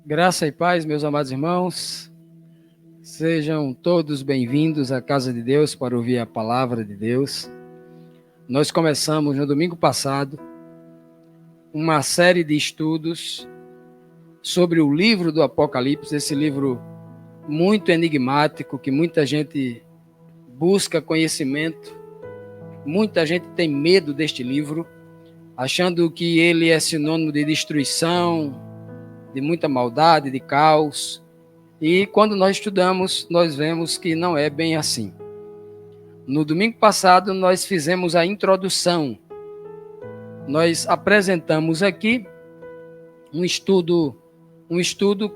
Graça e paz, meus amados irmãos. Sejam todos bem-vindos à casa de Deus para ouvir a palavra de Deus. Nós começamos no domingo passado uma série de estudos sobre o livro do Apocalipse, esse livro muito enigmático, que muita gente busca conhecimento, muita gente tem medo deste livro, achando que ele é sinônimo de destruição, de muita maldade, de caos. E quando nós estudamos, nós vemos que não é bem assim. No domingo passado, nós fizemos a introdução. Nós apresentamos aqui um estudo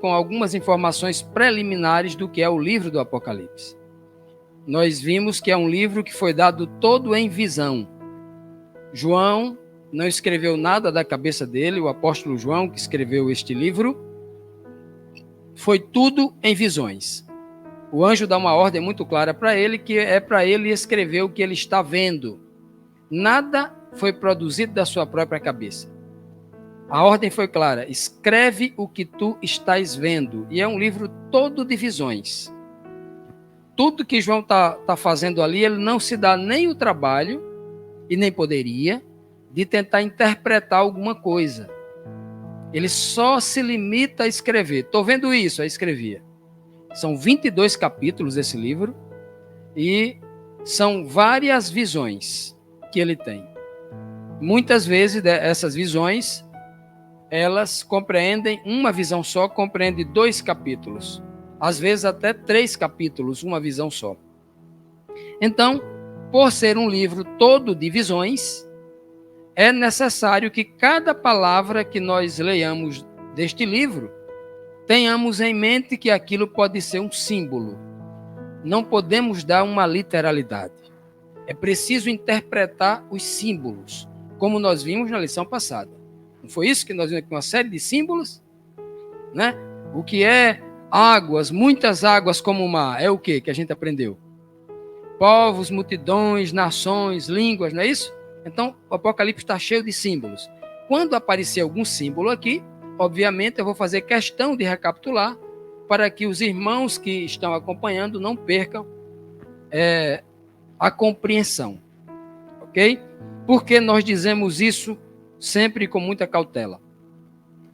com algumas informações preliminares do que é o livro do Apocalipse. Nós vimos que é um livro que foi dado todo em visão. João não escreveu nada da cabeça dele, o apóstolo João, que escreveu este livro, foi tudo em visões. O anjo dá uma ordem muito clara para ele, que é para ele escrever o que ele está vendo. Nada foi produzido da sua própria cabeça. A ordem foi clara: escreve o que tu estás vendo. E é um livro todo de visões. Tudo que João está fazendo ali, ele não se dá nem o trabalho, e nem poderia, de tentar interpretar alguma coisa. Ele só se limita a escrever. Estou vendo isso, aí escrevia. São 22 capítulos esse livro e são várias visões que ele tem. Muitas vezes essas visões, elas compreendem, uma visão só compreende 2 capítulos. Às vezes até 3 capítulos, uma visão só. Então, por ser um livro todo de visões, é necessário que cada palavra que nós leiamos deste livro, tenhamos em mente que aquilo pode ser um símbolo. Não podemos dar uma literalidade. É preciso interpretar os símbolos, como nós vimos na lição passada. Não foi isso que nós vimos aqui, uma série de símbolos? Né? O que é águas, muitas águas como o mar, é o que a gente aprendeu? Povos, multidões, nações, línguas, não é isso? Então, o Apocalipse está cheio de símbolos. Quando aparecer algum símbolo aqui, obviamente eu vou fazer questão de recapitular para que os irmãos que estão acompanhando não percam a compreensão. Ok? Por que nós dizemos isso sempre com muita cautela?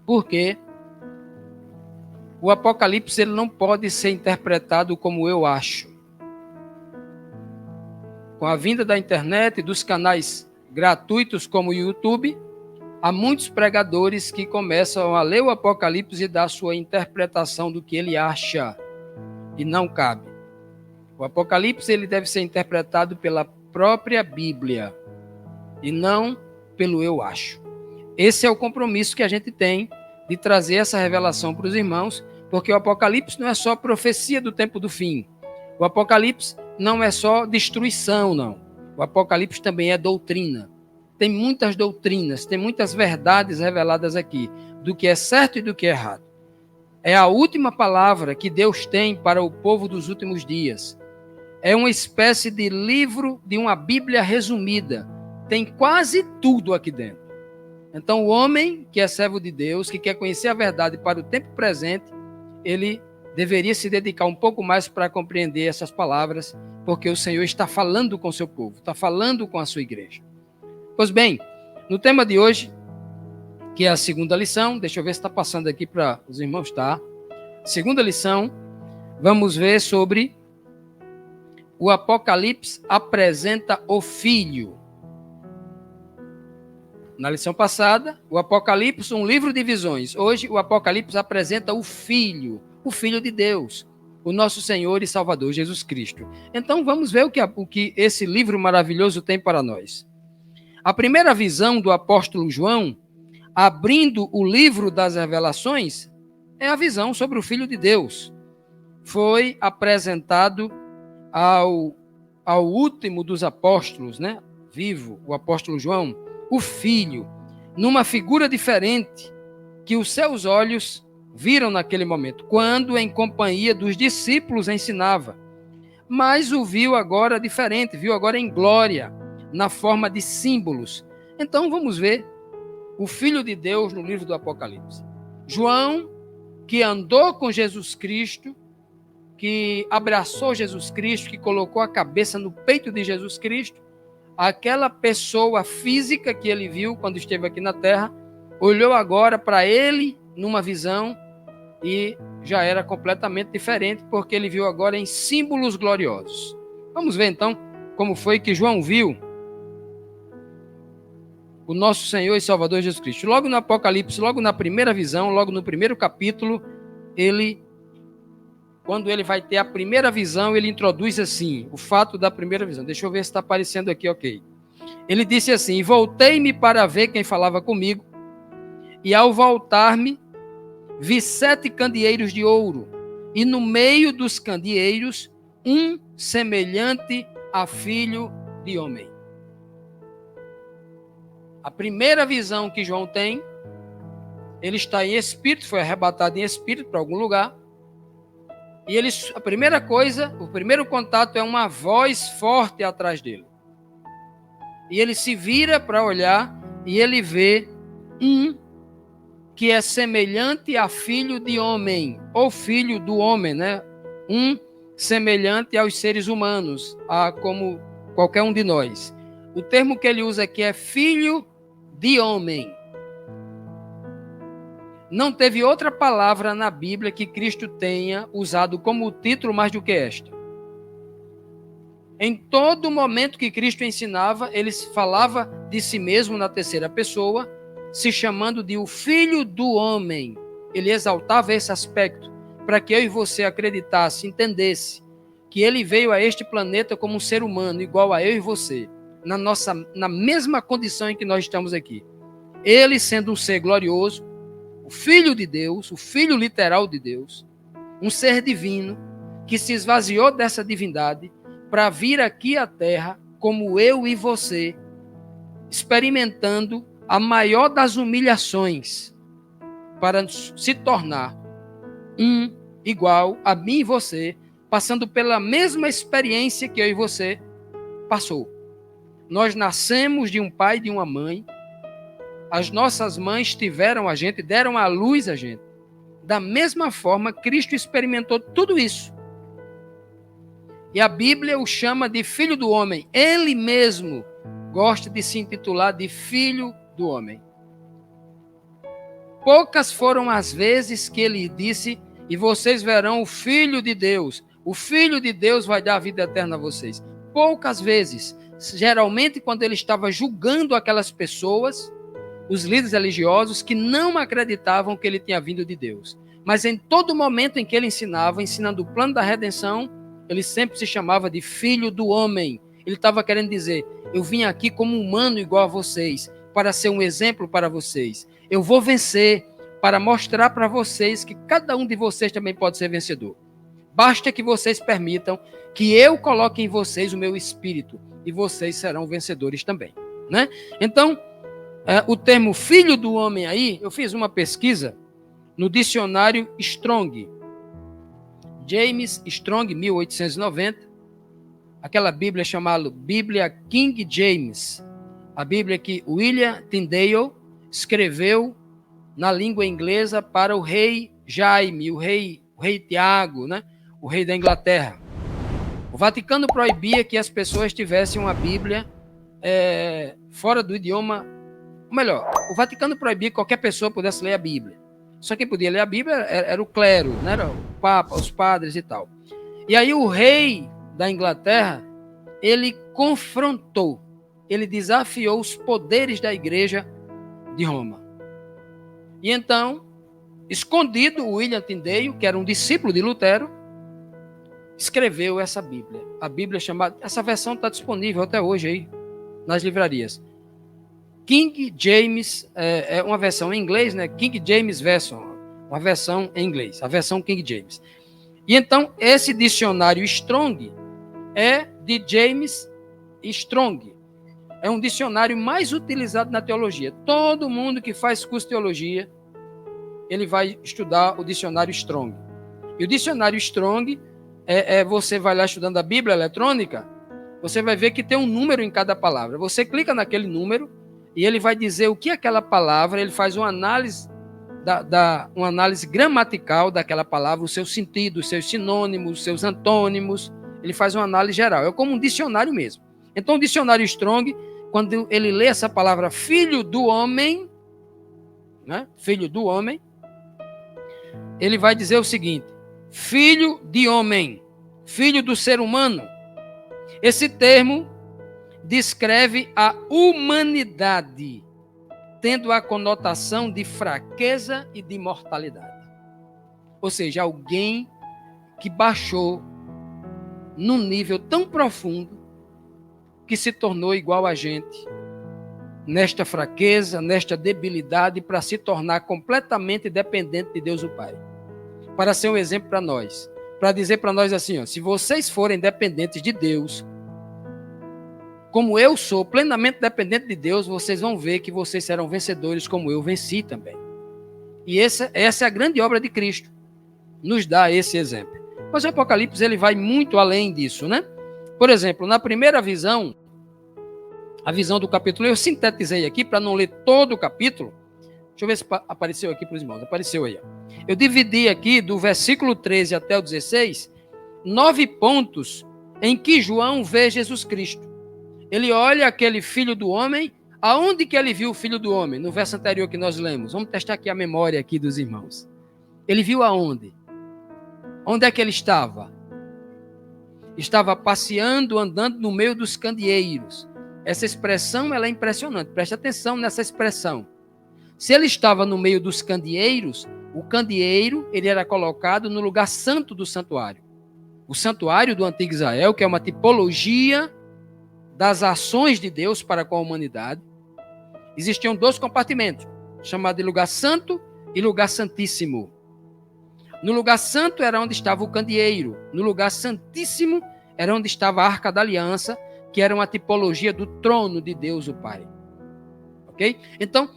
Porque o Apocalipse ele não pode ser interpretado como eu acho. Com a vinda da internet e dos canais gratuitos como o YouTube, há muitos pregadores que começam a ler o Apocalipse e dar sua interpretação do que ele acha, e não cabe. O Apocalipse ele deve ser interpretado pela própria Bíblia e não pelo eu acho. Esse é o compromisso que a gente tem de trazer essa revelação para os irmãos, porque o Apocalipse não é só profecia do tempo do fim. O Apocalipse não é só destruição, não. O Apocalipse também é doutrina. Tem muitas doutrinas, tem muitas verdades reveladas aqui, do que é certo e do que é errado. É a última palavra que Deus tem para o povo dos últimos dias. É uma espécie de livro, de uma Bíblia resumida. Tem quase tudo aqui dentro. Então, o homem que é servo de Deus, que quer conhecer a verdade para o tempo presente, ele deveria se dedicar um pouco mais para compreender essas palavras, porque o Senhor está falando com o seu povo, está falando com a sua igreja. Pois bem, no tema de hoje, que é a segunda lição, deixa eu ver se está passando aqui para os irmãos, tá? Segunda lição, vamos ver sobre o Apocalipse apresenta o Filho. Na lição passada, o Apocalipse, um livro de visões. Hoje, o Apocalipse apresenta o Filho de Deus, o nosso Senhor e Salvador Jesus Cristo. Então, vamos ver o que esse livro maravilhoso tem para nós. A primeira visão do apóstolo João, abrindo o livro das revelações, é a visão sobre o Filho de Deus. Foi apresentado ao último dos apóstolos, né? Vivo, o apóstolo João, o Filho, numa figura diferente que os seus olhos viram naquele momento, quando em companhia dos discípulos ensinava. Mas o viu agora diferente, viu agora em glória, na forma de símbolos. Então vamos ver o Filho de Deus no livro do Apocalipse. João que andou com Jesus Cristo, que abraçou Jesus Cristo, que colocou a cabeça no peito de Jesus Cristo, aquela pessoa física que ele viu quando esteve aqui na terra, olhou agora para ele numa visão e já era completamente diferente, porque ele viu agora em símbolos gloriosos. Vamos ver então como foi que João viu o nosso Senhor e Salvador Jesus Cristo. Logo no Apocalipse, logo na primeira visão, logo no primeiro capítulo, quando ele vai ter a primeira visão, ele introduz assim, o fato da primeira visão. Deixa eu ver se está aparecendo aqui, ok. Ele disse assim: e voltei-me para ver quem falava comigo, e ao voltar-me, vi 7 candeeiros de ouro, e no meio dos candeeiros, um semelhante a filho de homem. A primeira visão que João tem, ele está em espírito, foi arrebatado em espírito para algum lugar, e a primeira coisa, o primeiro contato é uma voz forte atrás dele. E ele se vira para olhar e ele vê um que é semelhante a filho de homem, ou filho do homem, né? Um semelhante aos seres humanos, como qualquer um de nós. O termo que ele usa aqui é filho de homem. Não teve outra palavra na Bíblia que Cristo tenha usado como título mais do que esta. Em todo momento que Cristo ensinava, ele falava de si mesmo na terceira pessoa, se chamando de o Filho do Homem. Ele exaltava esse aspecto, para que eu e você acreditasse, entendesse, que ele veio a este planeta como um ser humano, igual a eu e você, na mesma condição em que nós estamos aqui. Ele sendo um ser glorioso, o Filho de Deus, o Filho literal de Deus, um ser divino, que se esvaziou dessa divindade para vir aqui à Terra, como eu e você, experimentando a maior das humilhações, para se tornar um igual a mim e você, passando pela mesma experiência que eu e você passou. Nós nascemos de um pai e de uma mãe, as nossas mães tiveram a gente, deram à luz a gente. Da mesma forma, Cristo experimentou tudo isso. E a Bíblia o chama de Filho do Homem. Ele mesmo gosta de se intitular de Filho do Homem. Poucas foram as vezes que ele disse: e vocês verão o Filho de Deus. O Filho de Deus vai dar a vida eterna a vocês. Poucas vezes. Geralmente, quando ele estava julgando aquelas pessoas, os líderes religiosos que não acreditavam que ele tinha vindo de Deus. Mas em todo momento em que ele ensinava, ensinando o plano da redenção, ele sempre se chamava de Filho do Homem. Ele estava querendo dizer: eu vim aqui como humano igual a vocês, para ser um exemplo para vocês. Eu vou vencer para mostrar para vocês que cada um de vocês também pode ser vencedor. Basta que vocês permitam que eu coloque em vocês o meu espírito e vocês serão vencedores também, né? Então, o termo Filho do Homem aí, eu fiz uma pesquisa no dicionário Strong. James Strong, 1890. Aquela Bíblia chamada Bíblia King James. A Bíblia que William Tyndale escreveu na língua inglesa para o rei Jaime, o rei Tiago, né? O rei da Inglaterra. O Vaticano proibia que as pessoas tivessem uma Bíblia fora do idioma. Ou melhor, o Vaticano proibia que qualquer pessoa pudesse ler a Bíblia. Só quem podia ler a Bíblia era o clero, né? Era o Papa, os padres e tal. E aí o rei da Inglaterra, ele confrontou, ele desafiou os poderes da igreja de Roma. E então, escondido, o William Tyndale, que era um discípulo de Lutero, escreveu essa Bíblia. A Bíblia chamada... Essa versão está disponível até hoje aí nas livrarias. King James, é uma versão em inglês, né? King James Version, uma versão em inglês, a versão King James. E então, esse dicionário Strong é de James Strong. É um dicionário mais utilizado na teologia. Todo mundo que faz curso de teologia, ele vai estudar o dicionário Strong. E o dicionário Strong, você vai lá estudando a Bíblia eletrônica, você vai ver que tem um número em cada palavra. Você clica naquele número, e ele vai dizer o que é aquela palavra, ele faz uma análise uma análise gramatical daquela palavra, o seu sentido, os seus sinônimos, os seus antônimos. Ele faz uma análise geral. É como um dicionário mesmo. Então, o dicionário Strong, quando ele lê essa palavra filho do homem, né? Filho do homem, ele vai dizer o seguinte: filho de homem, filho do ser humano. Esse termo descreve a humanidade, tendo a conotação de fraqueza e de mortalidade. Ou seja, alguém que baixou num nível tão profundo que se tornou igual a gente, nesta fraqueza, nesta debilidade, para se tornar completamente dependente de Deus o Pai. Para ser um exemplo para nós. Para dizer para nós assim, ó, se vocês forem dependentes de Deus, como eu sou plenamente dependente de Deus, vocês vão ver que vocês serão vencedores como eu venci também. E essa é a grande obra de Cristo, nos dá esse exemplo. Mas o Apocalipse ele vai muito além disso, né? Por exemplo, na primeira visão, a visão do capítulo, eu sintetizei aqui para não ler todo o capítulo. Deixa eu ver se apareceu aqui para os irmãos. Apareceu aí. Eu dividi aqui do versículo 13 até o 16, 9 pontos em que João vê Jesus Cristo. Ele olha aquele filho do homem. Aonde que ele viu o filho do homem? No verso anterior que nós lemos. Vamos testar aqui a memória aqui dos irmãos. Ele viu aonde? Onde é que ele estava? Estava passeando, andando no meio dos candeeiros. Essa expressão ela é impressionante. Preste atenção nessa expressão. Se ele estava no meio dos candeeiros, o candeeiro ele era colocado no lugar santo do santuário. O santuário do antigo Israel, que é uma tipologia das ações de Deus para com a humanidade, existiam 2 compartimentos, chamados de lugar santo e lugar santíssimo. No lugar santo era onde estava o candeeiro. No lugar santíssimo era onde estava a Arca da Aliança, que era uma tipologia do trono de Deus o Pai. Ok? Então,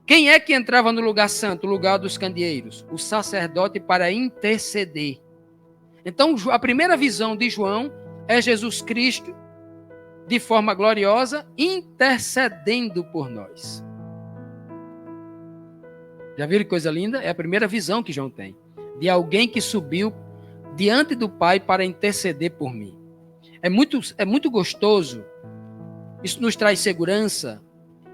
quem é que entrava no lugar santo, o lugar dos candeeiros? O sacerdote para interceder. Então, a primeira visão de João é Jesus Cristo, de forma gloriosa, intercedendo por nós. Já viram que coisa linda? É a primeira visão que João tem. De alguém que subiu diante do Pai para interceder por mim. É muito gostoso. Isso nos traz segurança.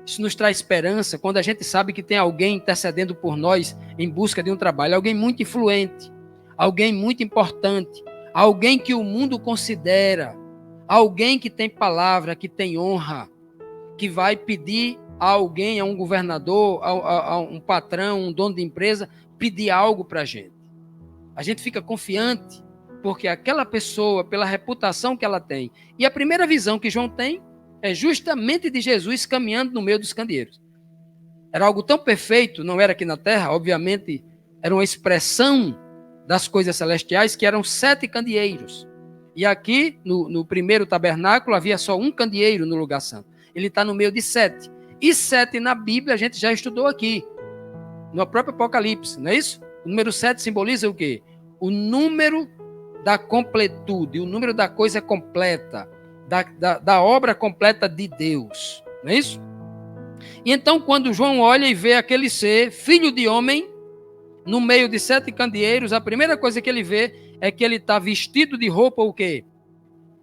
Isso nos traz esperança. Quando a gente sabe que tem alguém intercedendo por nós em busca de um trabalho. Alguém muito influente. Alguém muito importante. Alguém que o mundo considera. Alguém que tem palavra, que tem honra. Que vai pedir a alguém, a um governador, a um patrão, um dono de empresa, pedir algo para a gente. A gente fica confiante, porque aquela pessoa, pela reputação que ela tem, e a primeira visão que João tem é justamente de Jesus caminhando no meio dos candeeiros. Era algo tão perfeito, não era aqui na terra, obviamente, era uma expressão das coisas celestiais, que eram 7 candeeiros. E aqui, no primeiro tabernáculo, havia só um candeeiro no lugar santo. Ele está no meio de 7. E 7 na Bíblia a gente já estudou aqui, no próprio Apocalipse, não é isso? O número 7 simboliza o quê? O número da completude, o número da coisa completa, da obra completa de Deus, não é isso? E então, quando João olha e vê aquele ser, filho de homem, no meio de 7 candeeiros, a primeira coisa que ele vê é que ele está vestido de roupa o quê?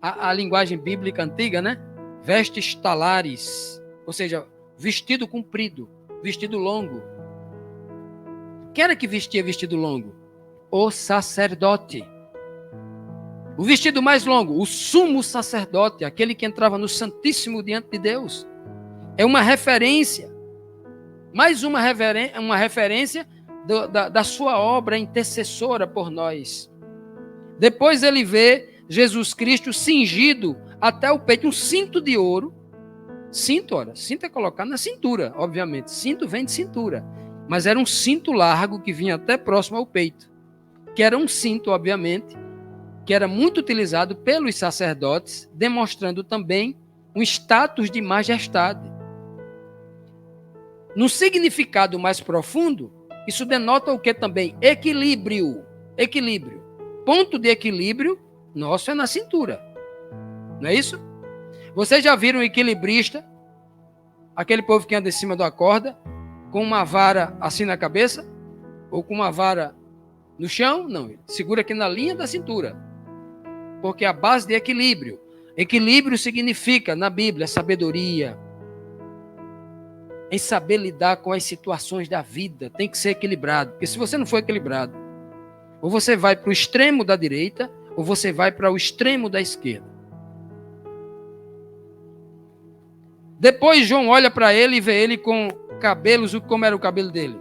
A linguagem bíblica antiga, né? Vestes talares, ou seja, vestido comprido, vestido longo. Quem era que vestia vestido longo? O sacerdote. O vestido mais longo, o sumo sacerdote, aquele que entrava no Santíssimo diante de Deus. É uma referência, mais uma referência da sua obra intercessora por nós. Depois ele vê Jesus Cristo cingido até o peito, um cinto de ouro. Cinto é colocado na cintura, obviamente. Cinto vem de cintura. Mas era um cinto largo que vinha até próximo ao peito. Que era um cinto, obviamente, que era muito utilizado pelos sacerdotes, demonstrando também um status de majestade. No significado mais profundo, isso denota o que também? Equilíbrio. Equilíbrio. Ponto de equilíbrio nosso é na cintura. Não é isso? Vocês já viram um equilibrista? Aquele povo que anda em cima da corda? com uma vara assim na cabeça, ou com uma vara no chão, não, segura aqui na linha da cintura, porque é a base de equilíbrio. Equilíbrio significa, na Bíblia, sabedoria, em saber lidar com as situações da vida, tem que ser equilibrado, porque se você não for equilibrado, ou você vai para o extremo da direita, ou você vai para o extremo da esquerda. Depois João olha para ele e vê ele com cabelos, como era o cabelo dele?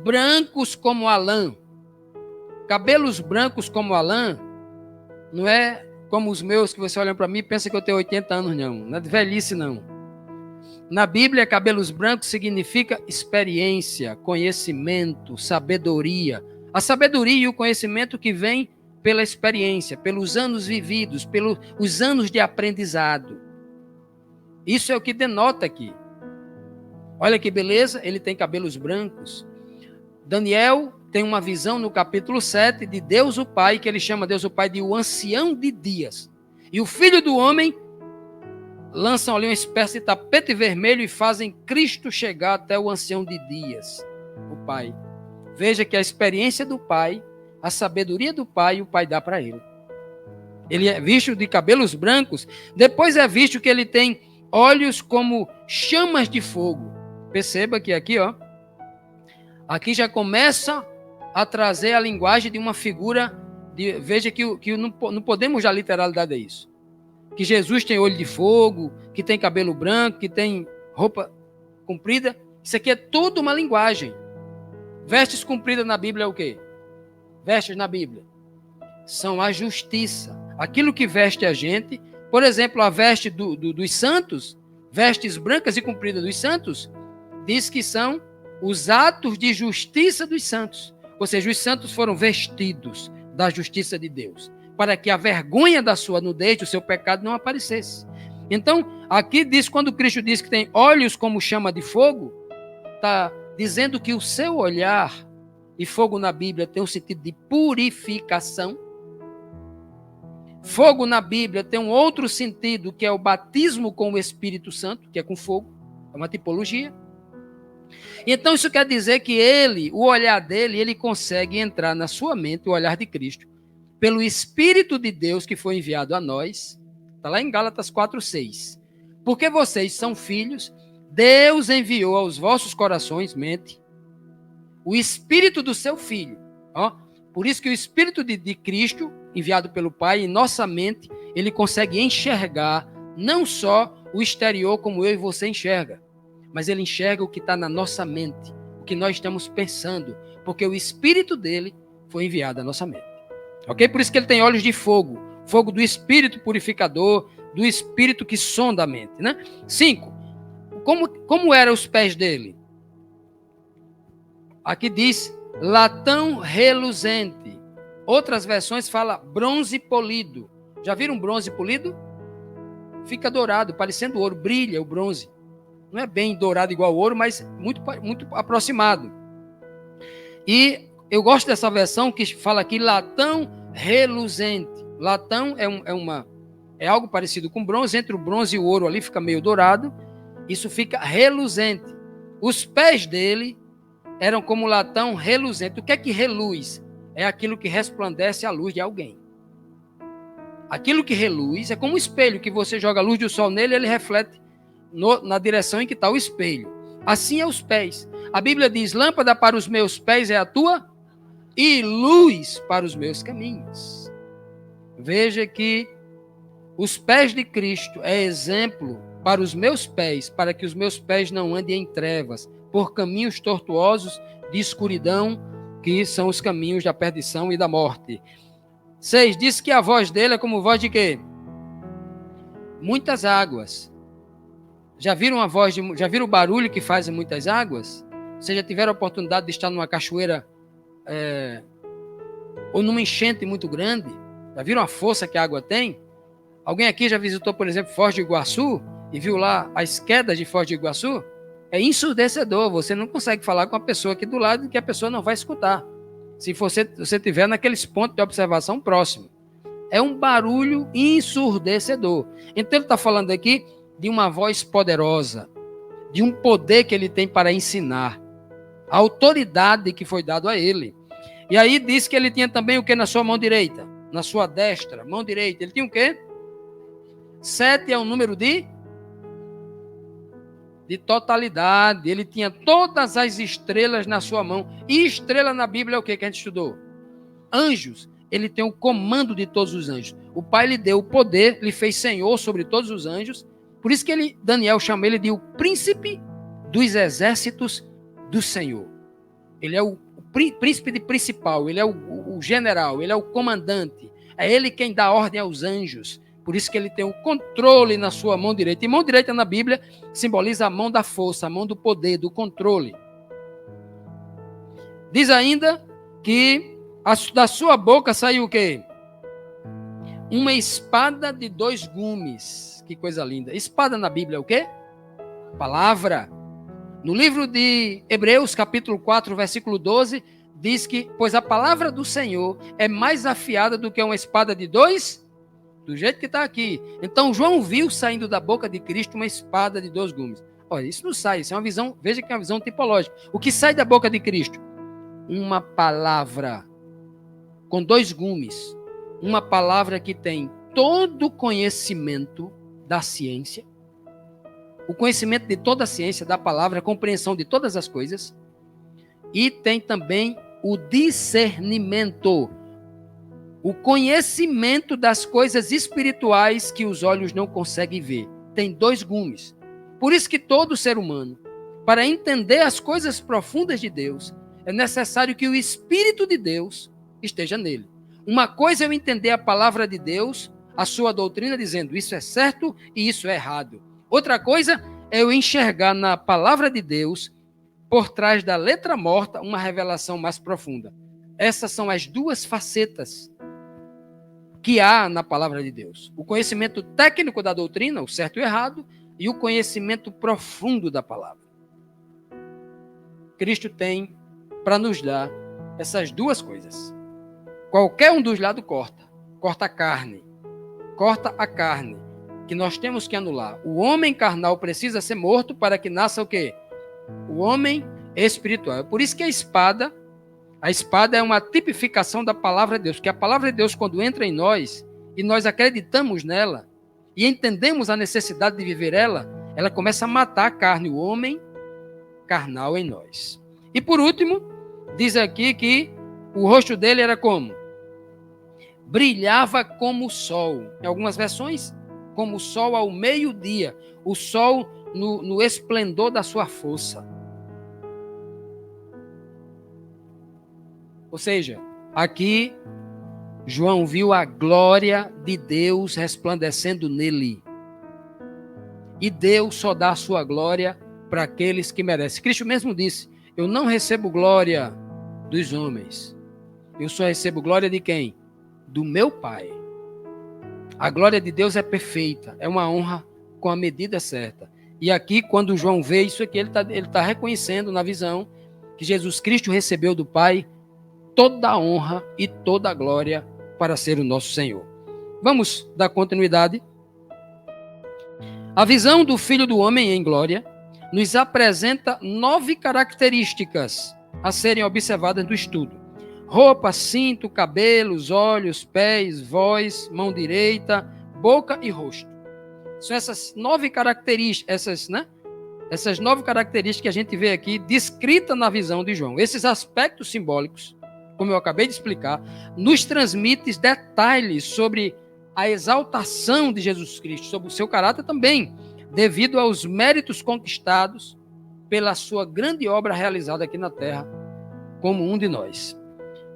Brancos como a lã. Cabelos brancos como a lã, não é como os meus, que você olha para mim e pensa que eu tenho 80 anos, não é de velhice, não. Na Bíblia, cabelos brancos significa experiência, conhecimento, sabedoria. A sabedoria e o conhecimento que vem pela experiência, pelos anos vividos, pelos anos de aprendizado. Isso é o que denota aqui. Olha que beleza, ele tem cabelos brancos. Daniel tem uma visão no capítulo 7 de Deus o Pai, que ele chama Deus o Pai de o ancião de dias. E o Filho do Homem lançam ali uma espécie de tapete vermelho e fazem Cristo chegar até o ancião de dias, o Pai. Veja que a experiência do Pai, a sabedoria do Pai, o Pai dá para ele. Ele é visto de cabelos brancos, depois é visto que ele tem olhos como chamas de fogo. Perceba que aqui, ó, aqui já começa a trazer a linguagem de uma figura, veja que não podemos dar literalidade a isso. Que Jesus tem olho de fogo, que tem cabelo branco, que tem roupa comprida. Isso aqui é tudo uma linguagem. Vestes compridas na Bíblia é o quê? Vestes na Bíblia são a justiça. Aquilo que veste a gente, por exemplo, a veste dos santos, vestes brancas e compridas dos santos, diz que são os atos de justiça dos santos. Ou seja, os santos foram vestidos da justiça de Deus, para que a vergonha da sua nudez, do seu pecado, não aparecesse. Então, aqui diz, quando Cristo diz que tem olhos como chama de fogo, está dizendo que o seu olhar, e fogo na Bíblia tem um sentido de purificação. Fogo na Bíblia tem um outro sentido, que é o batismo com o Espírito Santo, que é com fogo, é uma tipologia. Então, isso quer dizer que ele, o olhar dele, ele consegue entrar na sua mente, o olhar de Cristo, pelo Espírito de Deus que foi enviado a nós, está lá em Gálatas 4:6. Porque vocês são filhos, Deus enviou aos vossos corações, mente, o Espírito do seu Filho. Ó, por isso que o Espírito de Cristo, enviado pelo Pai, em nossa mente, ele consegue enxergar não só o exterior como eu e você enxerga, mas ele enxerga o que está na nossa mente, o que nós estamos pensando, porque o Espírito dele foi enviado à nossa mente. Ok? Por isso que ele tem olhos de fogo, fogo do Espírito purificador, do Espírito que sonda a mente, né? 5. Como eram os pés dele? Aqui diz latão reluzente. Outras versões falam bronze polido. Já viram bronze polido? Fica dourado, parecendo ouro, brilha o bronze. Não é bem dourado igual ao ouro, mas muito aproximado. E eu gosto dessa versão que fala aqui latão reluzente. Latão é algo parecido com bronze, entre o bronze e o ouro ali fica meio dourado, isso fica reluzente. Os pés dele eram como latão reluzente. O que é que reluz? É aquilo que resplandece a luz de alguém. Aquilo que reluz é como um espelho, que você joga a luz do sol nele e ele reflete na direção em que está o espelho. Assim é os pés. A Bíblia diz, lâmpada para os meus pés é a tua e luz para os meus caminhos. Veja que os pés de Cristo é exemplo para os meus pés, para que os meus pés não andem em trevas, por caminhos tortuosos de escuridão, que são os caminhos da perdição e da morte. 6. Diz que a voz dele é como voz de quê? Muitas águas. Já viram o barulho que fazem muitas águas? Vocês já tiveram a oportunidade de estar numa cachoeira ou numa enchente muito grande? Já viram a força que a água tem? Alguém aqui já visitou, por exemplo, Foz do Iguaçu e viu lá as quedas de Foz do Iguaçu? É ensurdecedor, você não consegue falar com a pessoa aqui do lado que a pessoa não vai escutar. Se você estiver naqueles pontos de observação próximo. É um barulho ensurdecedor. Então ele está falando aqui de uma voz poderosa. de um poder que ele tem para ensinar, a autoridade que foi dado a ele. E aí diz que ele tinha também o que na sua mão direita? Na sua destra, mão direita. Ele tinha o quê? 7 é um número de totalidade. Ele tinha todas as estrelas na sua mão. E estrela na Bíblia é o que a gente estudou? Anjos. Ele tem o comando de todos os anjos. O Pai lhe deu o poder, lhe fez senhor sobre todos os anjos. Por isso que Daniel chama ele de o príncipe dos exércitos do Senhor. Ele é o príncipe de principal, ele é o general, ele é o comandante. É ele quem dá ordem aos anjos. Por isso que ele tem o controle na sua mão direita. E mão direita na Bíblia simboliza a mão da força, a mão do poder, do controle. Diz ainda que da sua boca saiu o quê? Uma espada de 2 gumes. Que coisa linda. Espada na Bíblia é o quê? Palavra. No livro de Hebreus, capítulo 4, versículo 12, diz que, pois a palavra do Senhor é mais afiada do que uma espada de 2, do jeito que está aqui. Então, João viu saindo da boca de Cristo uma espada de 2 gumes. Olha, isso não sai, isso é uma visão, veja que é uma visão tipológica. O que sai da boca de Cristo? Uma palavra com 2 gumes. Uma palavra que tem todo o conhecimento da ciência, o conhecimento de toda a ciência, da palavra, a compreensão de todas as coisas, e tem também o discernimento, o conhecimento das coisas espirituais que os olhos não conseguem ver. Tem 2 gumes. Por isso que todo ser humano, para entender as coisas profundas de Deus, é necessário que o Espírito de Deus esteja nele. Uma coisa é eu entender a palavra de Deus, a sua doutrina, dizendo isso é certo e isso é errado. Outra coisa é eu enxergar na palavra de Deus, por trás da letra morta, uma revelação mais profunda. Essas são as 2 facetas que há na palavra de Deus. O conhecimento técnico da doutrina, o certo e o errado, e o conhecimento profundo da palavra. Cristo tem para nos dar essas 2 coisas. Qualquer um dos lados corta a carne, que nós temos que anular. O homem carnal precisa ser morto para que nasça o quê? O homem espiritual. Por isso que a espada é uma tipificação da palavra de Deus, porque a palavra de Deus, quando entra em nós, e nós acreditamos nela, e entendemos a necessidade de viver ela começa a matar a carne, o homem carnal em nós. E por último, diz aqui que o rosto dele era como? Brilhava como o sol. Em algumas versões, como o sol ao meio-dia. O sol no esplendor da sua força. Ou seja, aqui João viu a glória de Deus resplandecendo nele. E Deus só dá a sua glória para aqueles que merecem. Cristo mesmo disse, eu não recebo glória dos homens. Eu só recebo glória de quem? Do meu Pai. A glória de Deus é perfeita. É uma honra com a medida certa. E aqui, quando João vê isso aqui, ele está reconhecendo na visão que Jesus Cristo recebeu do Pai toda a honra e toda a glória para ser o nosso Senhor. Vamos dar continuidade. A visão do Filho do Homem em glória nos apresenta 9 características a serem observadas no estudo. Roupa, cinto, cabelos, olhos, pés, voz, mão direita, boca e rosto. São essas 9 características, essas 9 características que a gente vê aqui descritas na visão de João. Esses aspectos simbólicos, como eu acabei de explicar, nos transmitem detalhes sobre a exaltação de Jesus Cristo, sobre o seu caráter também, devido aos méritos conquistados pela sua grande obra realizada aqui na terra, como um de nós.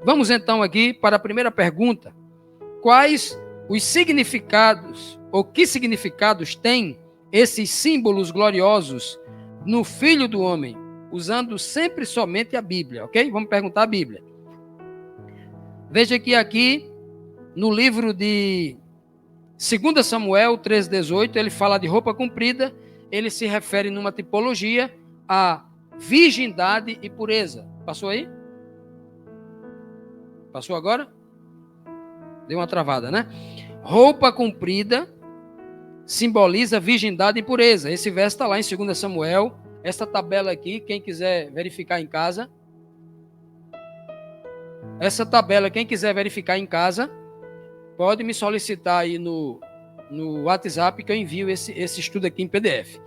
Vamos então aqui para a primeira pergunta. Quais os significados, ou que significados têm esses símbolos gloriosos no Filho do Homem, usando sempre somente a Bíblia, ok? Vamos perguntar a Bíblia. Veja que aqui, no livro de 2 Samuel 3,18, ele fala de roupa comprida, ele se refere numa tipologia a virgindade e pureza. Passou aí? Passou agora? Deu uma travada, né? Roupa comprida simboliza virgindade e pureza. Esse verso está lá em 2 Samuel essa tabela aqui, quem quiser verificar em casa. Essa tabela, quem quiser verificar em casa, pode me solicitar aí no WhatsApp que eu envio esse estudo aqui em PDF.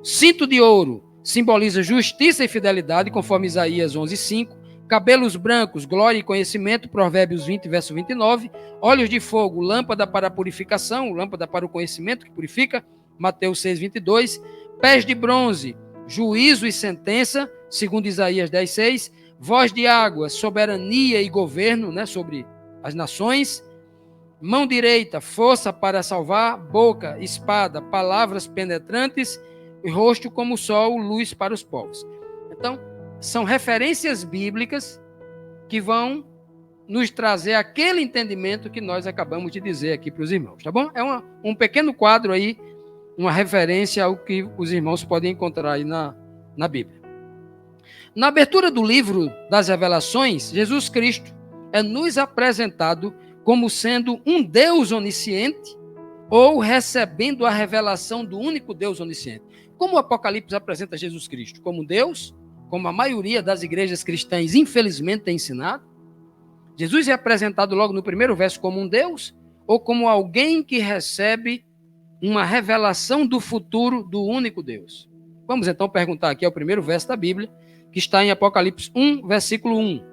Cinto de ouro simboliza justiça e fidelidade, conforme Isaías 11:5. Cabelos brancos, glória e conhecimento, Provérbios 20, verso 29. Olhos de fogo, lâmpada para a purificação, lâmpada para o conhecimento que purifica, Mateus 6:22. Pés de bronze, juízo e sentença, segundo Isaías 10:6. Voz de água, soberania e governo, né, sobre as nações. Mão direita, força para salvar. Boca, espada, palavras penetrantes. E rosto como o sol, luz para os povos. Então, são referências bíblicas que vão nos trazer aquele entendimento que nós acabamos de dizer aqui para os irmãos, tá bom? É um pequeno quadro aí, uma referência ao que os irmãos podem encontrar aí na Bíblia. Na abertura do livro das Revelações, Jesus Cristo é nos apresentado como sendo um Deus onisciente ou recebendo a revelação do único Deus onisciente. Como o Apocalipse apresenta Jesus Cristo? Como Deus, como a maioria das igrejas cristãs, infelizmente, tem ensinado? Jesus é apresentado logo no primeiro verso como um Deus ou como alguém que recebe uma revelação do futuro do único Deus? Vamos então perguntar aqui ao primeiro verso da Bíblia, que está em Apocalipse 1, versículo 1.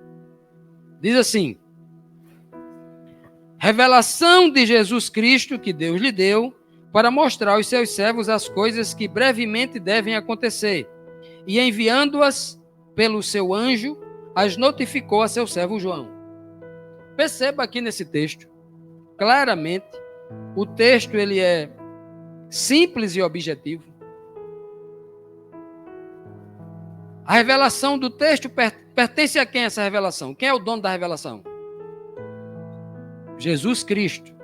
Diz assim: revelação de Jesus Cristo que Deus lhe deu para mostrar aos seus servos as coisas que brevemente devem acontecer, e enviando-as pelo seu anjo, as notificou a seu servo João. Perceba aqui nesse texto, claramente, o texto ele é simples e objetivo. A revelação do texto pertence a quem essa revelação? Quem é o dono da revelação? Jesus Cristo.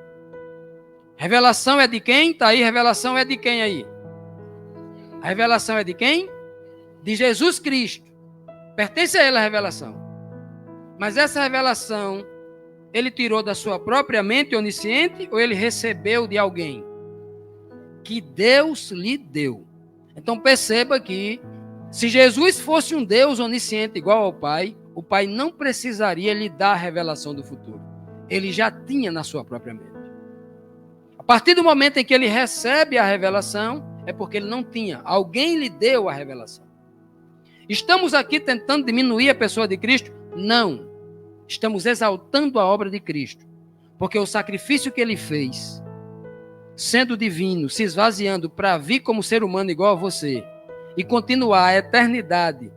Revelação é de quem? Está aí, revelação é de quem aí? A revelação é de quem? De Jesus Cristo. Pertence a ele a revelação. Mas essa revelação, ele tirou da sua própria mente onisciente ou ele recebeu de alguém? Que Deus lhe deu. Então perceba que se Jesus fosse um Deus onisciente igual ao Pai, o Pai não precisaria lhe dar a revelação do futuro. Ele já tinha na sua própria mente. A partir do momento em que ele recebe a revelação, é porque ele não tinha. Alguém lhe deu a revelação. Estamos aqui tentando diminuir a pessoa de Cristo? Não. Estamos exaltando a obra de Cristo. Porque o sacrifício que ele fez, sendo divino, se esvaziando para vir como ser humano igual a você, e continuar a eternidade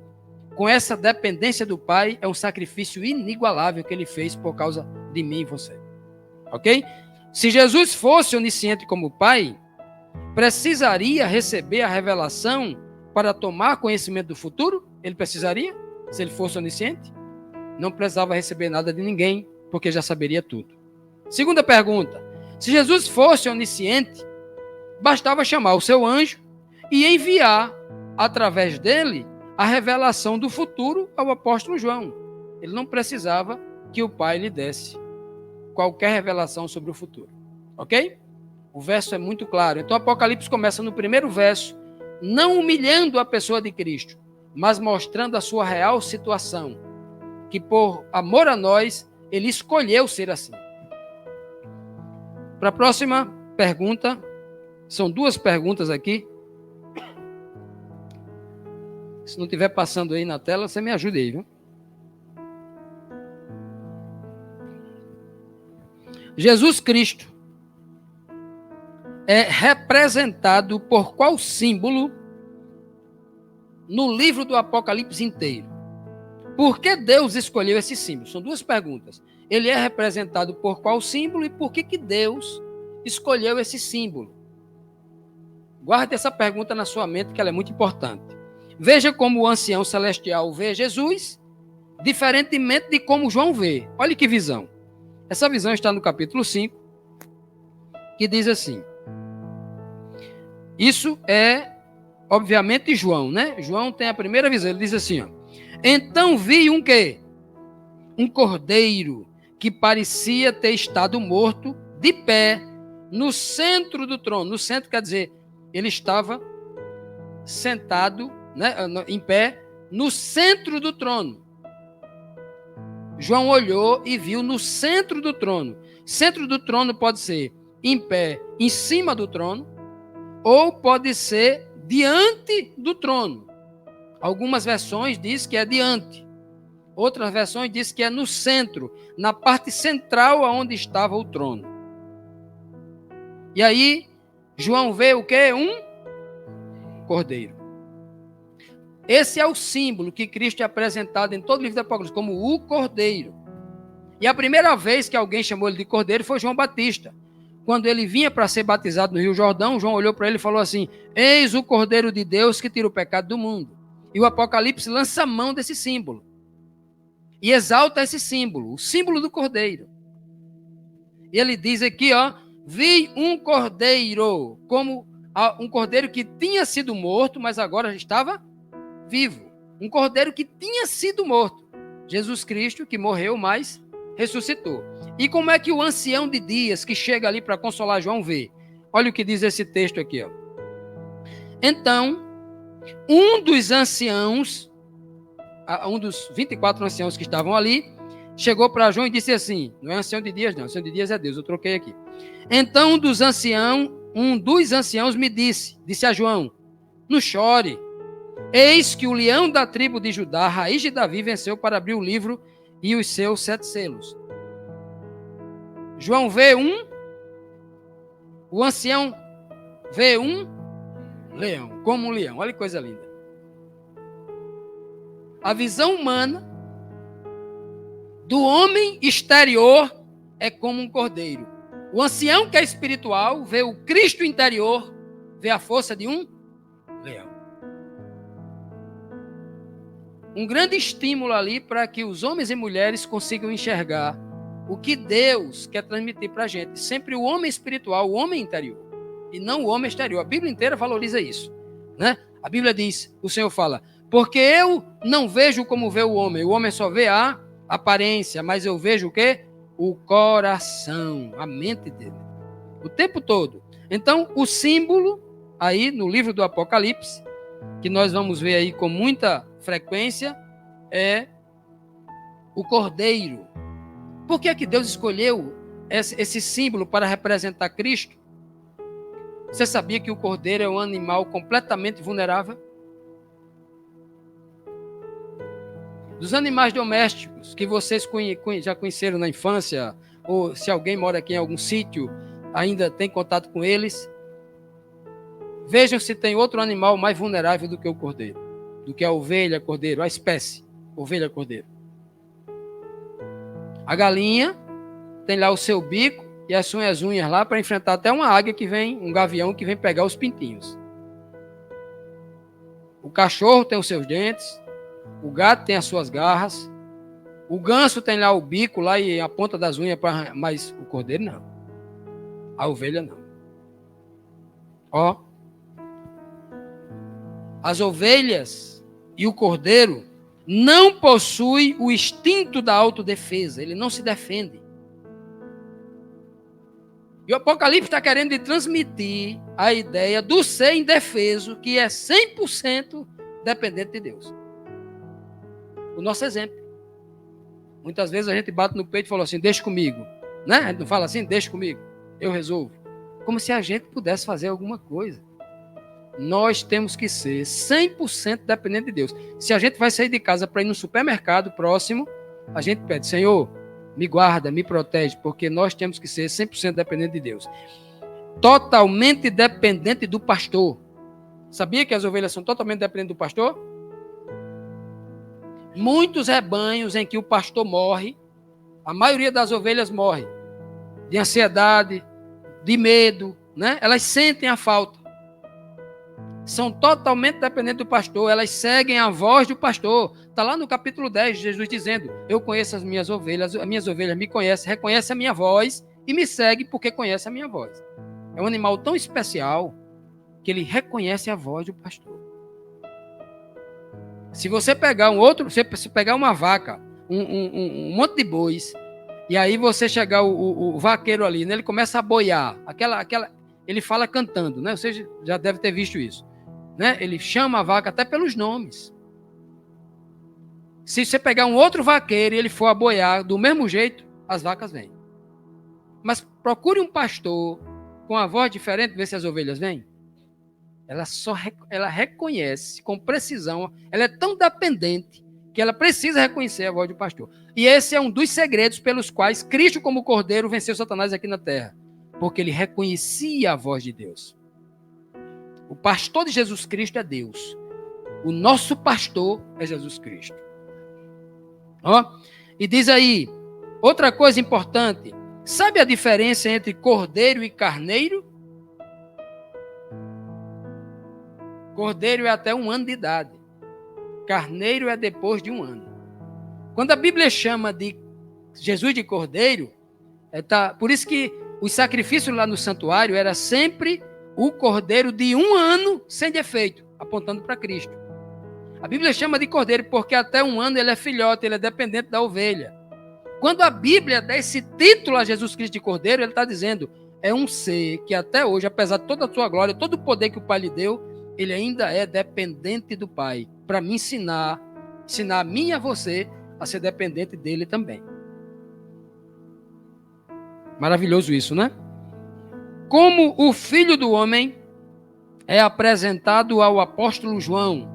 com essa dependência do Pai, é um sacrifício inigualável que ele fez por causa de mim e você. Ok? Se Jesus fosse onisciente como o Pai, precisaria receber a revelação para tomar conhecimento do futuro? Ele precisaria? Se ele fosse onisciente? Não precisava receber nada de ninguém, porque já saberia tudo. Segunda pergunta. Se Jesus fosse onisciente, bastava chamar o seu anjo e enviar, através dele, a revelação do futuro ao apóstolo João. Ele não precisava que o Pai lhe desse qualquer revelação sobre o futuro. Ok? O verso é muito claro. Então, o Apocalipse começa no primeiro verso, não humilhando a pessoa de Cristo, mas mostrando a sua real situação, que por amor a nós, ele escolheu ser assim. Para a próxima pergunta, são duas perguntas aqui. Se não estiver passando aí na tela, você me ajude aí, viu? Jesus Cristo é representado por qual símbolo no livro do Apocalipse inteiro? Por que Deus escolheu esse símbolo? São duas perguntas. Ele é representado por qual símbolo e por que Deus escolheu esse símbolo? Guarde essa pergunta na sua mente, que ela é muito importante. Veja como o ancião celestial vê Jesus, diferentemente de como João vê. Olha que visão. Essa visão está no capítulo 5, que diz assim. Isso é, obviamente, João, né? João tem a primeira visão. Ele diz assim, ó. Então vi um quê? Um cordeiro que parecia ter estado morto, de pé, no centro do trono. No centro quer dizer, ele estava sentado né, em pé, no centro do trono. João olhou e viu no centro do trono. Centro do trono pode ser em pé, em cima do trono, ou pode ser diante do trono. Algumas versões dizem que é diante. Outras versões dizem que é no centro, na parte central onde estava o trono. E aí, João vê o quê? Um cordeiro. Esse é o símbolo que Cristo é apresentado em todo o livro do Apocalipse, como o cordeiro. E a primeira vez que alguém chamou ele de cordeiro foi João Batista. Quando ele vinha para ser batizado no Rio Jordão, João olhou para ele e falou assim: eis o cordeiro de Deus que tira o pecado do mundo. E o Apocalipse lança a mão desse símbolo. E exalta esse símbolo, o símbolo do cordeiro. E ele diz aqui, ó, vi um cordeiro, como um cordeiro que tinha sido morto, mas agora estava vivo. Um cordeiro que tinha sido morto. Jesus Cristo, que morreu, mas ressuscitou. E como é que o ancião de dias, que chega ali para consolar João, vê? Olha o que diz esse texto aqui, ó. Então, um dos anciãos, um dos 24 anciãos que estavam ali, chegou para João e disse assim, não é ancião de dias não, ancião de dias é Deus, eu troquei aqui. Então um dos anciãos me disse a João, não chore, eis que o leão da tribo de Judá, a raiz de Davi, venceu para abrir o livro e os seus 7 selos. João vê o ancião vê um leão, como um leão, olha que coisa linda. A visão humana do homem exterior é como um cordeiro. O ancião que é espiritual vê o Cristo interior, vê a força de um leão. Um grande estímulo ali para que os homens e mulheres consigam enxergar o que Deus quer transmitir para a gente. Sempre o homem espiritual, o homem interior, e não o homem exterior. A Bíblia inteira valoriza isso, né? A Bíblia diz, o Senhor fala, porque eu não vejo como vê o homem só vê a aparência, mas eu vejo o quê? O coração, a mente dele, o tempo todo. Então, o símbolo aí no livro do Apocalipse, que nós vamos ver aí com muita frequência, é o cordeiro. Por que é que Deus escolheu esse símbolo para representar Cristo? Você sabia que o cordeiro é um animal completamente vulnerável? Dos animais domésticos que vocês já conheceram na infância, ou se alguém mora aqui em algum sítio, ainda tem contato com eles, vejam se tem outro animal mais vulnerável do que o cordeiro, do que a ovelha, cordeiro, a espécie, ovelha, cordeiro. A galinha tem lá o seu bico e as suas unhas lá para enfrentar até uma águia que vem, um gavião que vem pegar os pintinhos. O cachorro tem os seus dentes, o gato tem as suas garras, o ganso tem lá o bico lá e a ponta das unhas, mas o cordeiro não. A ovelha não. Ó. As ovelhas e o cordeiro não possuem o instinto da autodefesa. Ele não se defende. E o Apocalipse está querendo transmitir a ideia do ser indefeso, que é 100% dependente de Deus. O nosso exemplo. Muitas vezes a gente bate no peito e fala assim, deixa comigo. Né? A gente não fala assim, deixa comigo, eu resolvo. Como se a gente pudesse fazer alguma coisa. Nós temos que ser 100% dependente de Deus. Se a gente vai sair de casa para ir no supermercado próximo, a gente pede, Senhor, me guarda, me protege, porque nós temos que ser 100% dependente de Deus. Totalmente dependente do pastor. Sabia que as ovelhas são totalmente dependentes do pastor? Muitos rebanhos em que o pastor morre, a maioria das ovelhas morre de ansiedade, de medo, né? Elas sentem a falta. São totalmente dependentes do pastor, elas seguem a voz do pastor. Está lá no capítulo 10, Jesus dizendo, eu conheço as minhas ovelhas me conhecem, reconhecem a minha voz e me seguem porque conhecem a minha voz. É um animal tão especial que ele reconhece a voz do pastor. Se você pegar se pegar uma vaca, um monte de bois, e aí você chegar o vaqueiro ali, né, ele começa a boiar, ele fala cantando, né? Você já deve ter visto isso. né? Ele chama a vaca até pelos nomes. Se você pegar um outro vaqueiro e ele for aboiar do mesmo jeito, as vacas vêm. Mas procure um pastor com a voz diferente, ver se as ovelhas vêm. Ela reconhece com precisão, ela é tão dependente que ela precisa reconhecer a voz do pastor. E esse é um dos segredos pelos quais Cristo, como Cordeiro, venceu Satanás aqui na terra. Porque ele reconhecia a voz de Deus. O pastor de Jesus Cristo é Deus. O nosso pastor é Jesus Cristo. Ó, e diz aí, outra coisa importante. Sabe a diferença entre cordeiro e carneiro? Cordeiro é até 1 ano de idade. Carneiro é depois de 1 ano. Quando a Bíblia chama de Jesus de cordeiro, por isso que os sacrifícios lá no santuário era sempre o cordeiro de 1 ano sem defeito, apontando para Cristo. A Bíblia chama de cordeiro porque até 1 ano ele é filhote, ele é dependente da ovelha. Quando a Bíblia dá esse título a Jesus Cristo de cordeiro, ele está dizendo, é um ser que até hoje, apesar de toda a sua glória, todo o poder que o Pai lhe deu, ele ainda é dependente do Pai, para me ensinar a mim e a você a ser dependente dele também. Maravilhoso isso, né? Como o Filho do Homem é apresentado ao apóstolo João,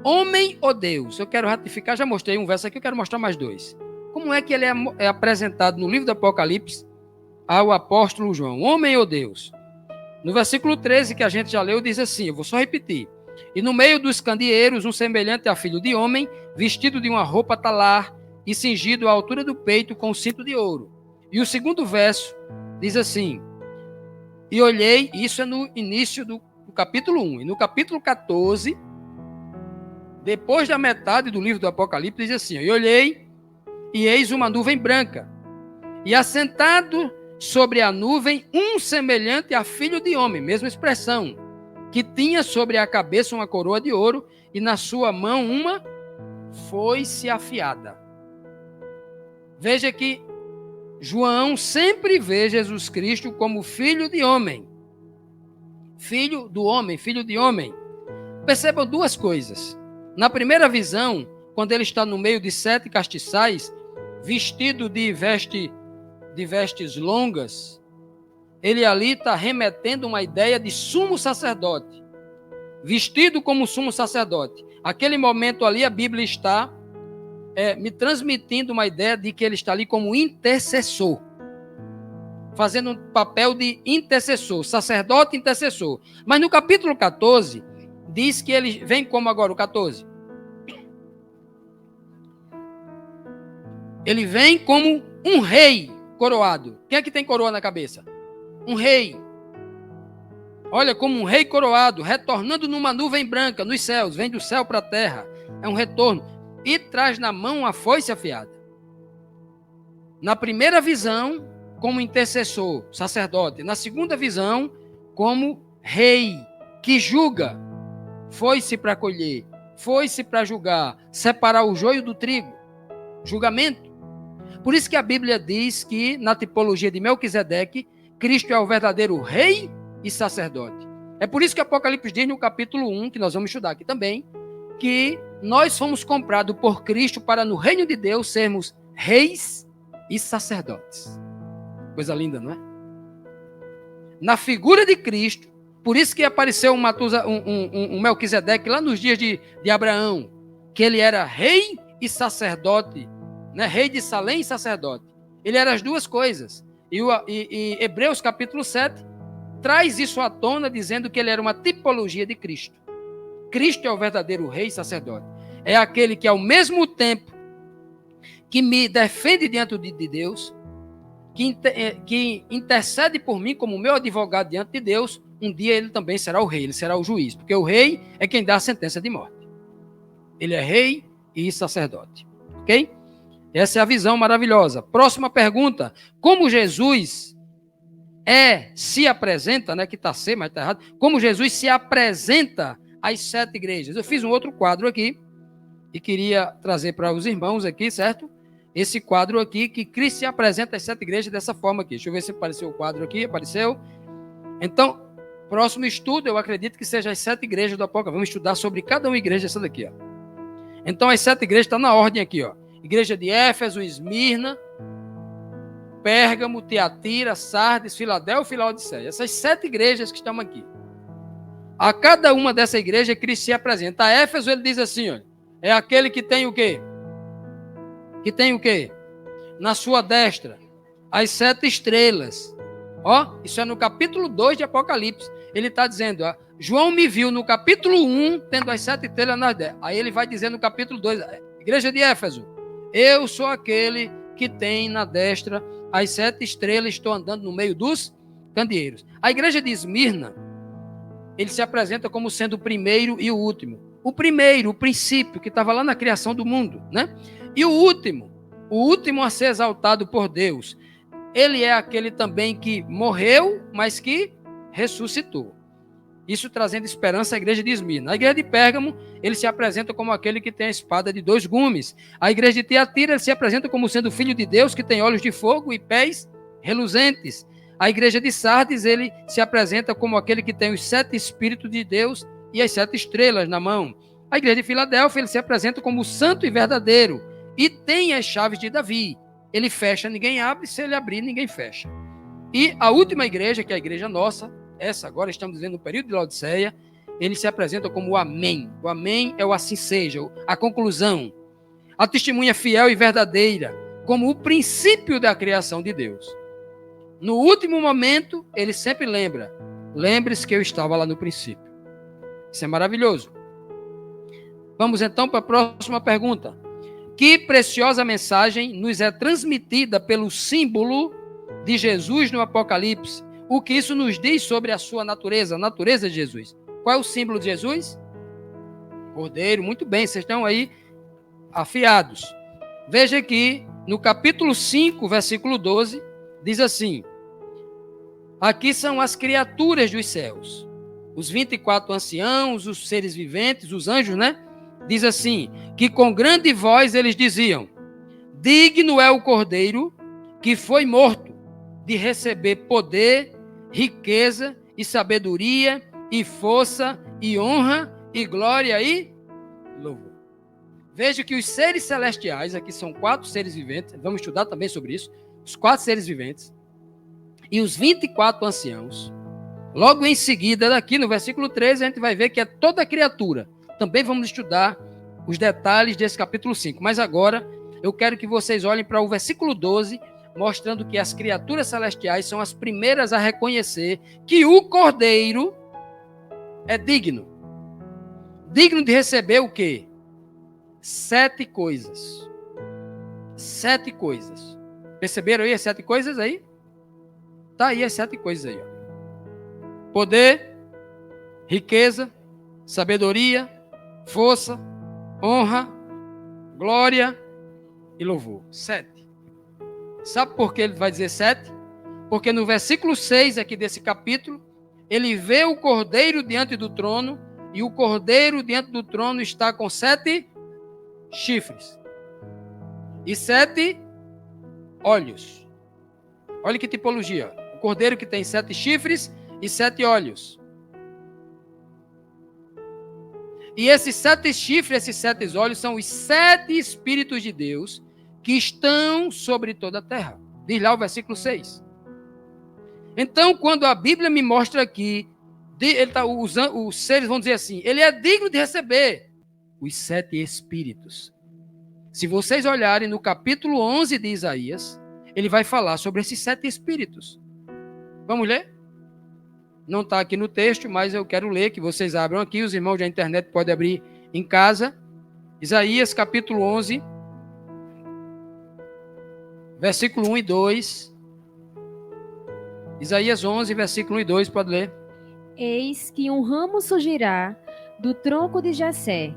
homem ou Deus? Eu quero ratificar, já mostrei um verso aqui, eu quero mostrar mais 2. Como é que ele é apresentado no livro do Apocalipse ao apóstolo João, homem ou Deus? No versículo 13, que a gente já leu, diz assim, eu vou só repetir. E no meio dos candeeiros, um semelhante a filho de homem, vestido de uma roupa talar e cingido à altura do peito com um cinto de ouro. E o segundo verso diz assim, e olhei, isso é no início do capítulo 1, e no capítulo 14, depois da metade do livro do Apocalipse, diz assim, e olhei, e eis uma nuvem branca, e assentado sobre a nuvem, um semelhante a filho de homem, mesma expressão, que tinha sobre a cabeça uma coroa de ouro e na sua mão uma foice afiada. Veja que João sempre vê Jesus Cristo como filho de homem. Filho do homem, filho de homem. Percebam 2 coisas. Na primeira visão, quando ele está no meio de 7 castiçais, vestido de vestes longas, ele ali está remetendo uma ideia de sumo sacerdote, vestido como sumo sacerdote. Aquele momento ali, a Bíblia está me transmitindo uma ideia de que ele está ali como intercessor, fazendo um papel de intercessor, sacerdote intercessor. Mas no capítulo 14, diz que ele vem como agora, o 14? Ele vem como um rei coroado. Quem é que tem coroa na cabeça? Um rei. Olha, como um rei coroado, retornando numa nuvem branca nos céus, vem do céu para a terra. É um retorno. E traz na mão a foice afiada. Na primeira visão, como intercessor, sacerdote. Na segunda visão, como rei, que julga. Foice para colher, foice para julgar, separar o joio do trigo. Julgamento. Por isso que a Bíblia diz que, na tipologia de Melquisedeque, Cristo é o verdadeiro rei e sacerdote. É por isso que Apocalipse diz no capítulo 1, que nós vamos estudar aqui também, que nós fomos comprados por Cristo para no reino de Deus sermos reis e sacerdotes. Coisa linda, não é? Na figura de Cristo, por isso que apareceu um Melquisedeque lá nos dias de Abraão, que ele era rei e sacerdote, né? Rei de Salém e sacerdote. Ele era as 2 coisas. E Hebreus capítulo 7 traz isso à tona, dizendo que ele era uma tipologia de Cristo. Cristo é o verdadeiro rei e sacerdote. É aquele que, ao mesmo tempo que me defende diante de Deus, que intercede por mim como meu advogado diante de Deus, um dia ele também será o rei, ele será o juiz, porque o rei é quem dá a sentença de morte. Ele é rei e sacerdote. Ok? Essa é a visão maravilhosa. Próxima pergunta. Como Jesus se apresenta, né? Que está C, mas está errado. Como Jesus se apresenta às 7 igrejas? Eu fiz um outro quadro aqui e queria trazer para os irmãos aqui, certo? Esse quadro aqui, que Cristo se apresenta às 7 igrejas dessa forma aqui. Deixa eu ver se apareceu o quadro aqui. Apareceu? Então, próximo estudo, eu acredito que seja as 7 igrejas do Apocalipse. Vamos estudar sobre cada uma igreja essa daqui, ó. Então, as 7 igrejas estão na ordem aqui, ó. Igreja de Éfeso, Esmirna, Pérgamo, Tiatira, Sardes, Filadélfia e Laodiceia. Essas 7 igrejas que estão aqui. A cada uma dessa igreja, Cristo se apresenta. A Éfeso, ele diz assim, ó, é aquele que tem o quê? Que tem o quê? Na sua destra, as 7 estrelas. Ó, isso é no capítulo 2 de Apocalipse. Ele está dizendo, ó, João me viu no capítulo 1, tendo as 7 estrelas nas 10. Aí ele vai dizer no capítulo 2, igreja de Éfeso, eu sou aquele que tem na destra as 7 estrelas, estou andando no meio dos candeeiros. A igreja de Esmirna, ele se apresenta como sendo o primeiro e o último. O primeiro, o princípio, que estava lá na criação do mundo, né? E o último a ser exaltado por Deus. Ele é aquele também que morreu, mas que ressuscitou. Isso trazendo esperança à igreja de Esmirna. A igreja de Pérgamo, ele se apresenta como aquele que tem a espada de 2 gumes. A igreja de Tiatira, ele se apresenta como sendo filho de Deus, que tem olhos de fogo e pés reluzentes. A igreja de Sardes, ele se apresenta como aquele que tem os 7 Espíritos de Deus e as 7 estrelas na mão. A igreja de Filadélfia, ele se apresenta como santo e verdadeiro e tem as chaves de Davi. Ele fecha, ninguém abre, se ele abrir, ninguém fecha. E a última igreja, que é a igreja nossa, essa agora estamos vivendo no período de Laodiceia, ele se apresenta como o Amém. O Amém é o assim seja, a conclusão. A testemunha fiel e verdadeira, como o princípio da criação de Deus. No último momento, ele sempre lembra. Lembre-se que eu estava lá no princípio. Isso é maravilhoso. Vamos então para a próxima pergunta. Que preciosa mensagem nos é transmitida pelo símbolo de Jesus no Apocalipse? O que isso nos diz sobre a sua natureza, a natureza de Jesus? Qual é o símbolo de Jesus? Cordeiro, muito bem, vocês estão aí afiados. Veja aqui, no capítulo 5, versículo 12, diz assim: aqui são as criaturas dos céus, os 24 anciãos, os seres viventes, os anjos, né? Diz assim, que com grande voz eles diziam, digno é o Cordeiro que foi morto de receber poder, riqueza e sabedoria e força e honra e glória e louvor. Veja que os seres celestiais, aqui são 4 seres viventes, vamos estudar também sobre isso, os 4 seres viventes e os 24 anciãos. Logo em seguida, daqui no versículo 13, a gente vai ver que é toda criatura. Também vamos estudar os detalhes desse capítulo 5. Mas agora, eu quero que vocês olhem para o versículo 12, mostrando que as criaturas celestiais são as primeiras a reconhecer que o Cordeiro é digno. Digno de receber o quê? 7 coisas. 7 coisas. Perceberam aí as 7 coisas aí? Tá aí as 7 coisas aí, ó. Poder, riqueza, sabedoria, força, honra, glória e louvor. 7. Sabe por que ele vai dizer 7? Porque no versículo 6 aqui desse capítulo, ele vê o Cordeiro diante do trono, e o Cordeiro diante do trono está com 7 chifres e 7 olhos. Olha que tipologia. O Cordeiro que tem 7 chifres e 7 olhos. E esses 7 chifres, esses 7 olhos, são os 7 Espíritos de Deus que estão sobre toda a terra. Diz lá o versículo 6. Então, quando a Bíblia me mostra aqui, os seres vão dizer assim, ele é digno de receber os 7 Espíritos. Se vocês olharem no capítulo 11 de Isaías, ele vai falar sobre esses 7 Espíritos. Vamos ler? Não está aqui no texto, mas eu quero ler, que vocês abram aqui, os irmãos da internet podem abrir em casa. Isaías capítulo 11, versículo 1 e 2. Isaías 11, versículo 1 e 2, pode ler. Eis que um ramo surgirá do tronco de Jessé,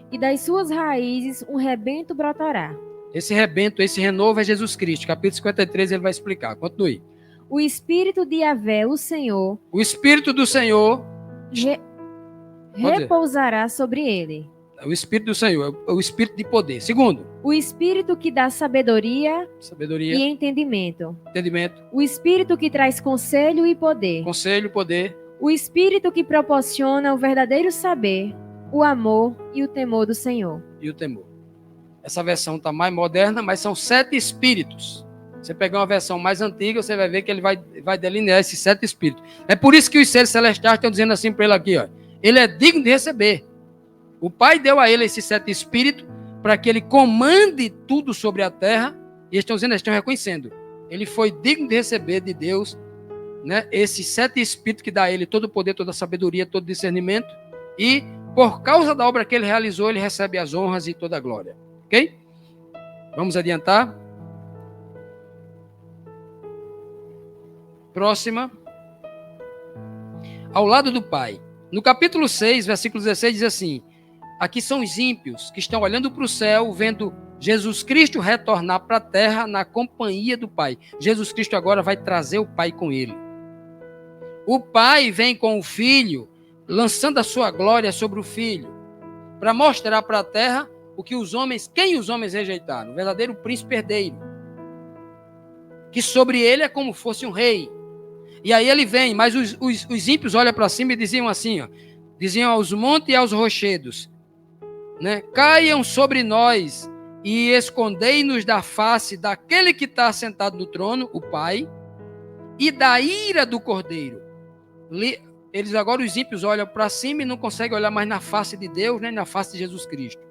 e das suas raízes um rebento brotará. Esse rebento, esse renovo é Jesus Cristo. Capítulo 53 ele vai explicar. Continue. O Espírito de Yahvé, o Senhor, O Espírito do Senhor repousará sobre ele. O Espírito do Senhor, é o Espírito de poder. Segundo, O Espírito que dá sabedoria sabedoria, e entendimento. entendimento, O Espírito que traz conselho e poder. conselho, poder. O Espírito que proporciona o verdadeiro saber, o amor e o temor do Senhor. E o temor. Essa versão está mais moderna, mas são 7 espíritos. Você pegar uma versão mais antiga, você vai ver que ele vai delinear esses 7 espíritos. É por isso que os seres celestiais estão dizendo assim para ele aqui, ó. Ele é digno de receber. O Pai deu a ele esses 7 espíritos para que ele comande tudo sobre a terra. E eles estão reconhecendo. Ele foi digno de receber de Deus, né, esses 7 espíritos que dá a ele todo o poder, toda a sabedoria, todo o discernimento. E por causa da obra que ele realizou, ele recebe as honras e toda a glória. Ok? Vamos adiantar. Próxima. Ao lado do Pai. No capítulo 6, versículo 16, diz assim: aqui são os ímpios que estão olhando para o céu, vendo Jesus Cristo retornar para a terra na companhia do Pai. Jesus Cristo agora vai trazer o Pai com ele. O Pai vem com o Filho, lançando a sua glória sobre o Filho, para mostrar para a terra quem os homens rejeitaram, o verdadeiro príncipe herdeiro, que sobre ele é como fosse um rei. E aí ele vem, mas os ímpios olham para cima e diziam assim, ó, diziam aos montes e aos rochedos, né, caiam sobre nós e escondei-nos da face daquele que está sentado no trono, o Pai, e da ira do Cordeiro. Eles agora, os ímpios, olham para cima e não conseguem olhar mais na face de Deus, nem na face de Jesus Cristo.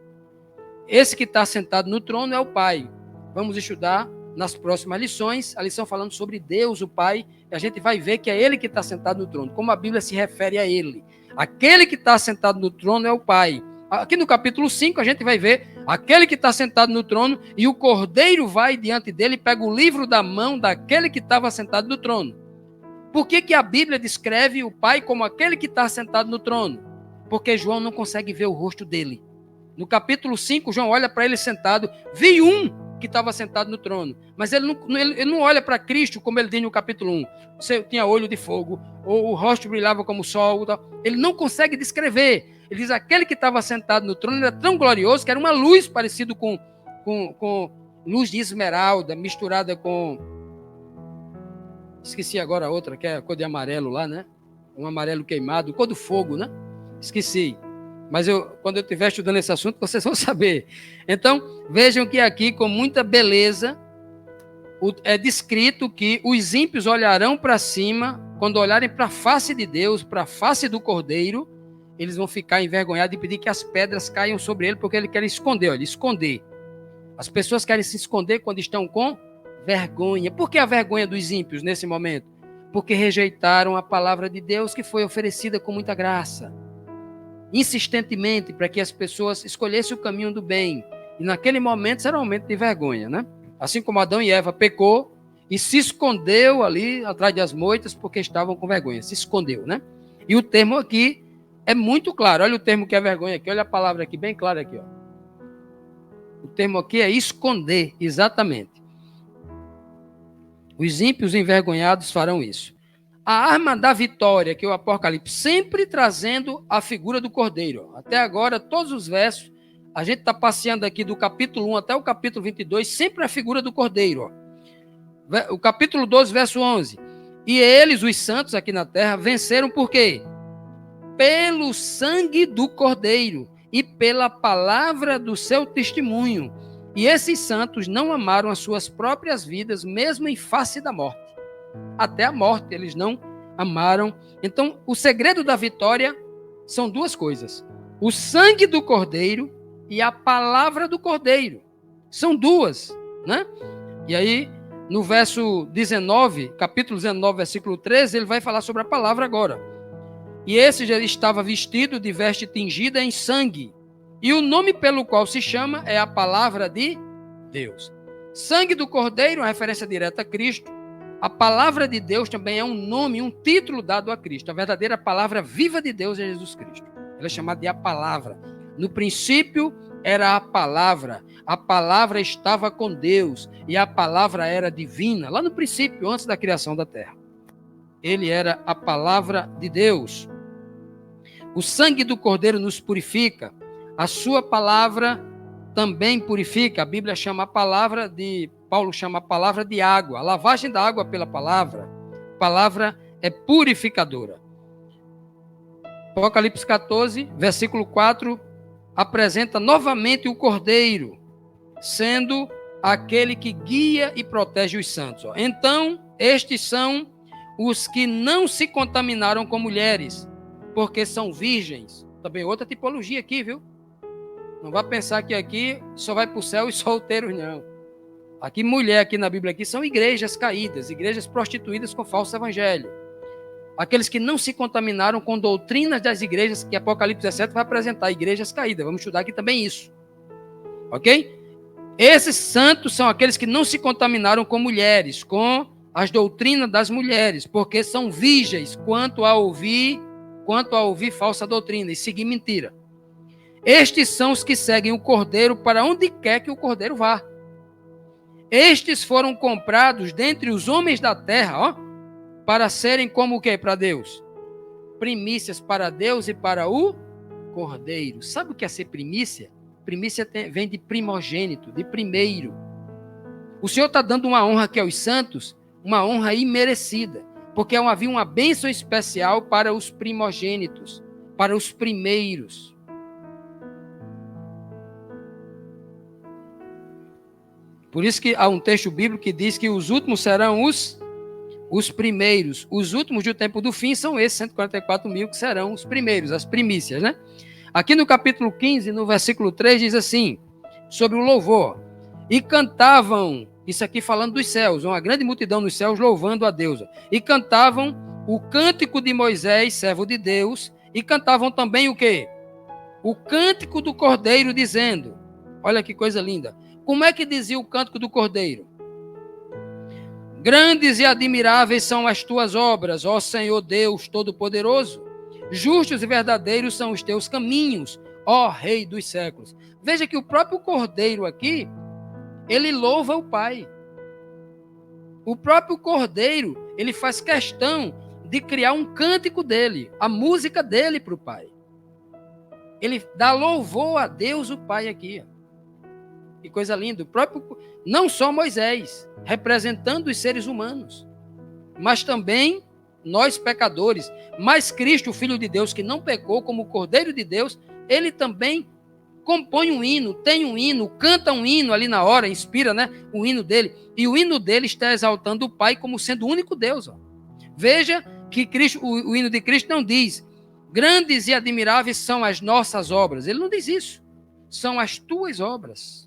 Esse que está sentado no trono é o Pai. Vamos estudar nas próximas lições, a lição falando sobre Deus, o Pai, e a gente vai ver que é Ele que está sentado no trono, como a Bíblia se refere a Ele. Aquele que está sentado no trono é o Pai. Aqui no capítulo 5 a gente vai ver aquele que está sentado no trono e o Cordeiro vai diante dele e pega o livro da mão daquele que estava sentado no trono. Por que a Bíblia descreve o Pai como aquele que está sentado no trono? Porque João não consegue ver o rosto dele. No capítulo 5, João olha para ele sentado, vi um que estava sentado no trono, mas ele não olha para Cristo como ele diz no capítulo 1. Você tinha olho de fogo, ou o rosto brilhava como o sol. Ele não consegue descrever. Ele diz aquele que estava sentado no trono era tão glorioso que era uma luz parecida com luz de esmeralda misturada com... Esqueci agora a outra, que é a cor de amarelo lá, né? Um amarelo queimado, cor do fogo, né? Esqueci. Mas quando eu estiver estudando esse assunto, vocês vão saber. Então, vejam que aqui, com muita beleza, é descrito que os ímpios olharão para cima, quando olharem para a face de Deus, para a face do Cordeiro, eles vão ficar envergonhados e pedir que as pedras caiam sobre ele, porque ele quer esconder, olha, esconder. As pessoas querem se esconder quando estão com vergonha. Por que a vergonha dos ímpios nesse momento? Porque rejeitaram a palavra de Deus que foi oferecida com muita graça, insistentemente, para que as pessoas escolhessem o caminho do bem. E naquele momento será um momento de vergonha, né? Assim como Adão e Eva pecou e se escondeu ali atrás das moitas porque estavam com vergonha. Se escondeu, né? E o termo aqui é muito claro. Olha o termo que é vergonha aqui. Olha a palavra aqui, bem clara aqui, ó. O termo aqui é esconder, exatamente. Os ímpios envergonhados farão isso. A arma da vitória, que é o Apocalipse, sempre trazendo a figura do Cordeiro. Até agora, todos os versos, a gente está passeando aqui do capítulo 1 até o capítulo 22, sempre a figura do Cordeiro. Ó. O capítulo 12, verso 11. E eles, os santos aqui na terra, venceram por quê? Pelo sangue do Cordeiro e pela palavra do seu testemunho. E esses santos não amaram as suas próprias vidas, mesmo em face da morte. Até a morte eles não amaram. Então, o segredo da vitória são duas coisas: o sangue do Cordeiro e a palavra do Cordeiro. São duas, né? E aí, no verso 19, capítulo 19, versículo 13, ele vai falar sobre a palavra agora. E esse já estava vestido de veste tingida em sangue. E o nome pelo qual se chama é a palavra de Deus. Sangue do Cordeiro, uma referência direta a Cristo. A palavra de Deus também é um nome, um título dado a Cristo. A verdadeira palavra viva de Deus é Jesus Cristo. Ela é chamada de a palavra. No princípio era a palavra estava com Deus e a palavra era divina. Lá no princípio, antes da criação da terra. Ele era a palavra de Deus. O sangue do Cordeiro nos purifica. A sua palavra também purifica. A Bíblia chama a palavra de... Paulo chama a palavra de água. A lavagem da água pela palavra. A palavra é purificadora. Apocalipse 14, versículo 4, apresenta novamente o Cordeiro, sendo aquele que guia e protege os santos. Então, estes são os que não se contaminaram com mulheres, porque são virgens. Também outra tipologia aqui, viu? Não vai pensar que aqui só vai para o céu os solteiros, não. Aqui, mulher, aqui na Bíblia, aqui são igrejas caídas, igrejas prostituídas com falso evangelho. Aqueles que não se contaminaram com doutrinas das igrejas, que Apocalipse 17 vai apresentar, igrejas caídas. Vamos estudar aqui também isso. Ok? Esses santos são aqueles que não se contaminaram com mulheres, com as doutrinas das mulheres, porque são virgens quanto a ouvir falsa doutrina e seguir mentira. Estes são os que seguem o Cordeiro para onde quer que o Cordeiro vá. Estes foram comprados dentre os homens da terra, ó, para serem como o quê para Deus? Primícias para Deus e para o Cordeiro. Sabe o que é ser primícia? Primícia vem de primogênito, de primeiro. O Senhor está dando uma honra aqui aos santos, uma honra imerecida, porque havia uma bênção especial para os primogênitos, para os primeiros. Por isso que há um texto bíblico que diz que os últimos serão os primeiros. Os últimos do tempo do fim são esses 144 mil que serão os primeiros, as primícias, né? Aqui no capítulo 15, no versículo 3, diz assim, sobre o louvor. E cantavam, isso aqui falando dos céus, uma grande multidão nos céus louvando a Deus. E cantavam o cântico de Moisés, servo de Deus, e cantavam também o quê? O cântico do Cordeiro, dizendo, olha que coisa linda, como é que dizia o cântico do Cordeiro? Grandes e admiráveis são as tuas obras, ó Senhor Deus Todo-Poderoso. Justos e verdadeiros são os teus caminhos, ó Rei dos séculos. Veja que o próprio Cordeiro aqui, ele louva o Pai. O próprio Cordeiro, ele faz questão de criar um cântico dele, a música dele para o Pai. Ele dá louvor a Deus, o Pai, aqui. Que coisa linda. O próprio, não só Moisés, representando os seres humanos, mas também nós pecadores. Mas Cristo, o Filho de Deus, que não pecou, como o Cordeiro de Deus, ele também compõe um hino, tem um hino, canta um hino ali na hora, inspira, né, o hino dele. E o hino dele está exaltando o Pai como sendo o único Deus. Ó. Veja que Cristo, o hino de Cristo não diz grandes e admiráveis são as nossas obras. Ele não diz isso. São as tuas obras.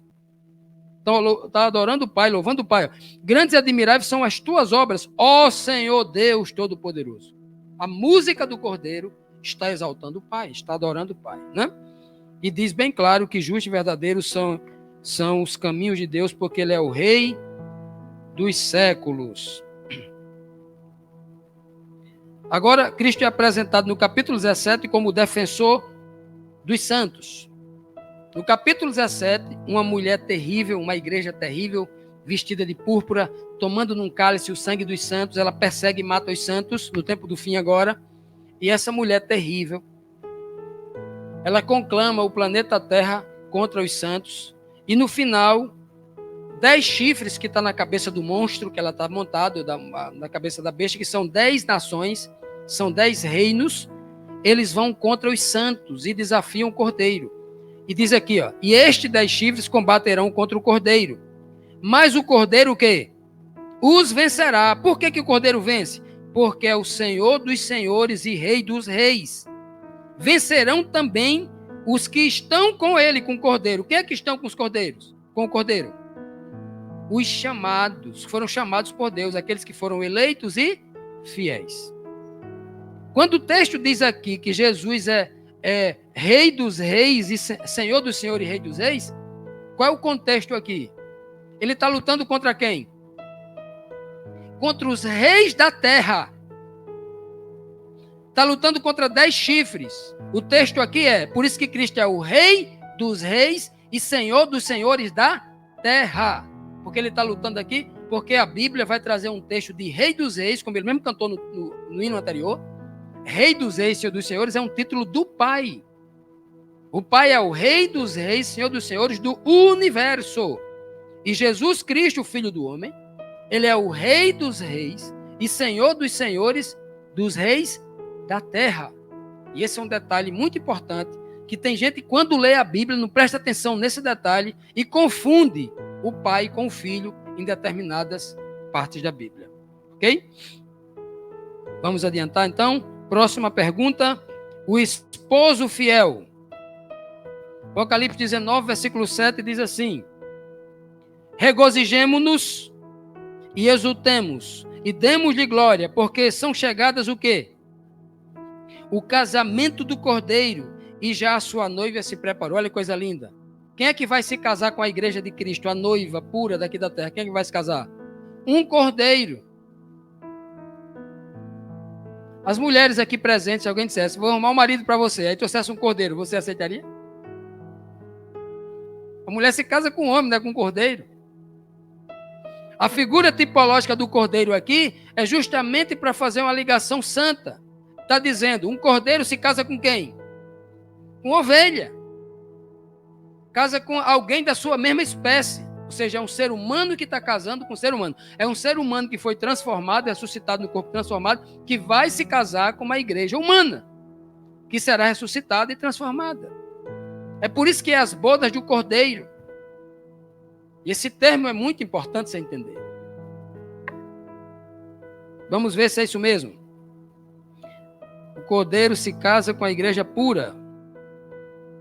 Está adorando o Pai, louvando o Pai. Grandes e admiráveis são as tuas obras, ó Senhor Deus Todo-Poderoso. A música do Cordeiro está exaltando o Pai, está adorando o Pai, né? E diz bem claro que justos e verdadeiros são os caminhos de Deus, porque Ele é o Rei dos séculos. Agora, Cristo é apresentado no capítulo 17 como defensor dos santos. No capítulo 17, uma mulher terrível, uma igreja terrível, vestida de púrpura, tomando num cálice o sangue dos santos, ela persegue e mata os santos, no tempo do fim agora, e essa mulher terrível, ela conclama o planeta Terra contra os santos, e no final, 10 chifres que está na cabeça do monstro, que ela está montado na cabeça da besta, que são 10 nações, são 10 reinos, eles vão contra os santos e desafiam o Cordeiro. E diz aqui, ó, e estes 10 chifres combaterão contra o Cordeiro. Mas o Cordeiro o quê? Os vencerá. Por que o Cordeiro vence? Porque é o Senhor dos senhores e Rei dos reis. Vencerão também os que estão com ele, com o Cordeiro. Quem é que estão com os cordeiros? Com o Cordeiro? Os chamados, foram chamados por Deus, aqueles que foram eleitos e fiéis. Quando o texto diz aqui que Jesus é Rei dos reis e Senhor dos senhores e Rei dos reis, qual é o contexto aqui? Ele está lutando contra quem? Contra os reis da terra. Está lutando contra 10 chifres. O texto aqui por isso que Cristo é o Rei dos reis e Senhor dos senhores da terra. Porque ele está lutando aqui, porque a Bíblia vai trazer um texto de Rei dos reis, como ele mesmo cantou no hino anterior. Rei dos reis, Senhor dos senhores, é um título do Pai. O Pai é o Rei dos reis, Senhor dos senhores do universo. E Jesus Cristo, o Filho do homem, ele é o Rei dos reis e Senhor dos senhores dos reis da terra. E esse é um detalhe muito importante, que tem gente, quando lê a Bíblia, não presta atenção nesse detalhe e confunde o pai com o filho em determinadas partes da Bíblia. Ok? Vamos adiantar, então. Próxima pergunta. O esposo fiel. Apocalipse 19, versículo 7, diz assim: regozijemo-nos e exultemos, e demos-lhe glória, porque são chegadas o quê? O casamento do Cordeiro, e já a sua noiva se preparou. Olha que coisa linda. Quem é que vai se casar com a igreja de Cristo, a noiva pura daqui da terra? Quem é que vai se casar? Um cordeiro. As mulheres aqui presentes, se alguém dissesse, vou arrumar um marido para você, aí trouxesse um cordeiro, você aceitaria? A mulher se casa com o homem, não é com o cordeiro. A figura tipológica do cordeiro aqui é justamente para fazer uma ligação santa. Está dizendo, um cordeiro se casa com quem? Com ovelha. Casa com alguém da sua mesma espécie. Ou seja, é um ser humano que está casando com um ser humano. É um ser humano que foi transformado, ressuscitado no corpo transformado, que vai se casar com uma igreja humana, que será ressuscitada e transformada. É por isso que é as bodas do cordeiro. E esse termo é muito importante você entender. Vamos ver se é isso mesmo. O cordeiro se casa com a igreja pura.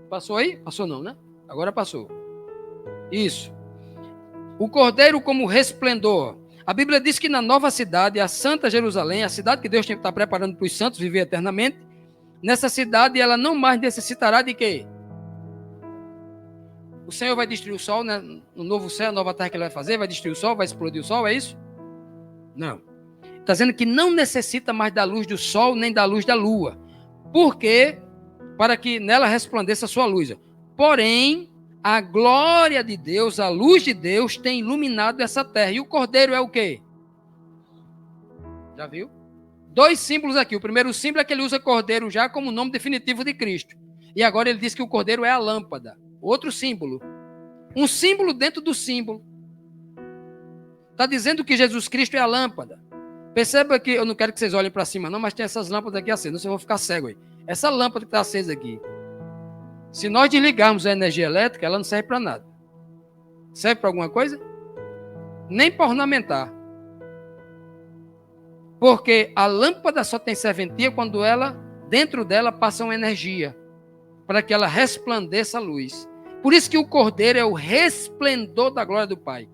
Passou aí? Passou não, né? Agora passou. Isso. O cordeiro como resplendor. A Bíblia diz que na nova cidade, a Santa Jerusalém, a cidade que Deus está preparando para os santos viver eternamente, nessa cidade ela não mais necessitará de quê? O Senhor vai destruir o sol, né? No novo céu, a nova terra que ele vai fazer, vai destruir o sol, vai explodir o sol, é isso? Não. Está dizendo que não necessita mais da luz do sol, nem da luz da lua. Por quê? Para que nela resplandeça a sua luz. Porém, a glória de Deus, a luz de Deus tem iluminado essa terra. E o cordeiro é o quê? Já viu? Dois símbolos aqui. O primeiro símbolo é que ele usa cordeiro já como nome definitivo de Cristo. E agora ele diz que o cordeiro é a lâmpada. Outro símbolo. Um símbolo dentro do símbolo. Está dizendo que Jesus Cristo é a lâmpada. Perceba que eu não quero que vocês olhem para cima, não, mas tem essas lâmpadas aqui acesas. Senão eu vou ficar cego aí. Essa lâmpada que está acesa aqui. Se nós desligarmos a energia elétrica, ela não serve para nada. Serve para alguma coisa? Nem para ornamentar. Porque a lâmpada só tem serventia quando ela, dentro dela, passa uma energia. Para que ela resplandeça a luz. Por isso que o cordeiro é o resplendor da glória do Pai.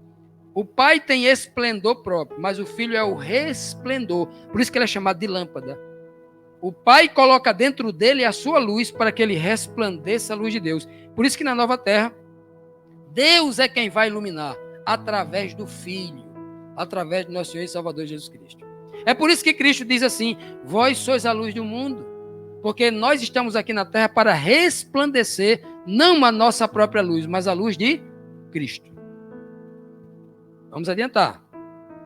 O Pai tem esplendor próprio, mas o Filho é o resplendor. Por isso que ele é chamado de lâmpada. O Pai coloca dentro dele a sua luz para que ele resplandeça a luz de Deus. Por isso que na nova terra, Deus é quem vai iluminar através do Filho, através do nosso Senhor e Salvador Jesus Cristo. É por isso que Cristo diz assim, vós sois a luz do mundo. Porque nós estamos aqui na terra para resplandecer não a nossa própria luz, mas a luz de Cristo. Vamos adiantar.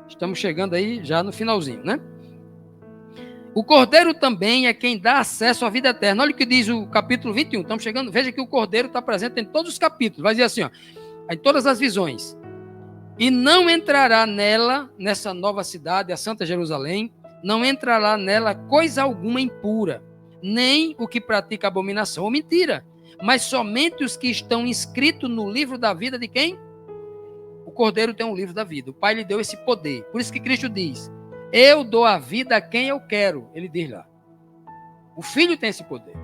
Estamos chegando aí já no finalzinho, né? O Cordeiro também é quem dá acesso à vida eterna. Olha o que diz o capítulo 21. Estamos chegando, veja que o Cordeiro está presente em todos os capítulos. Vai dizer assim, ó, em todas as visões. E não entrará nela, nessa nova cidade, a Santa Jerusalém, não entrará nela coisa alguma impura, nem o que pratica abominação ou mentira, mas somente os que estão inscritos no livro da vida de quem? O Cordeiro tem um livro da vida. O Pai lhe deu esse poder. Por isso que Cristo diz, eu dou a vida a quem eu quero. Ele diz lá. O Filho tem esse poder.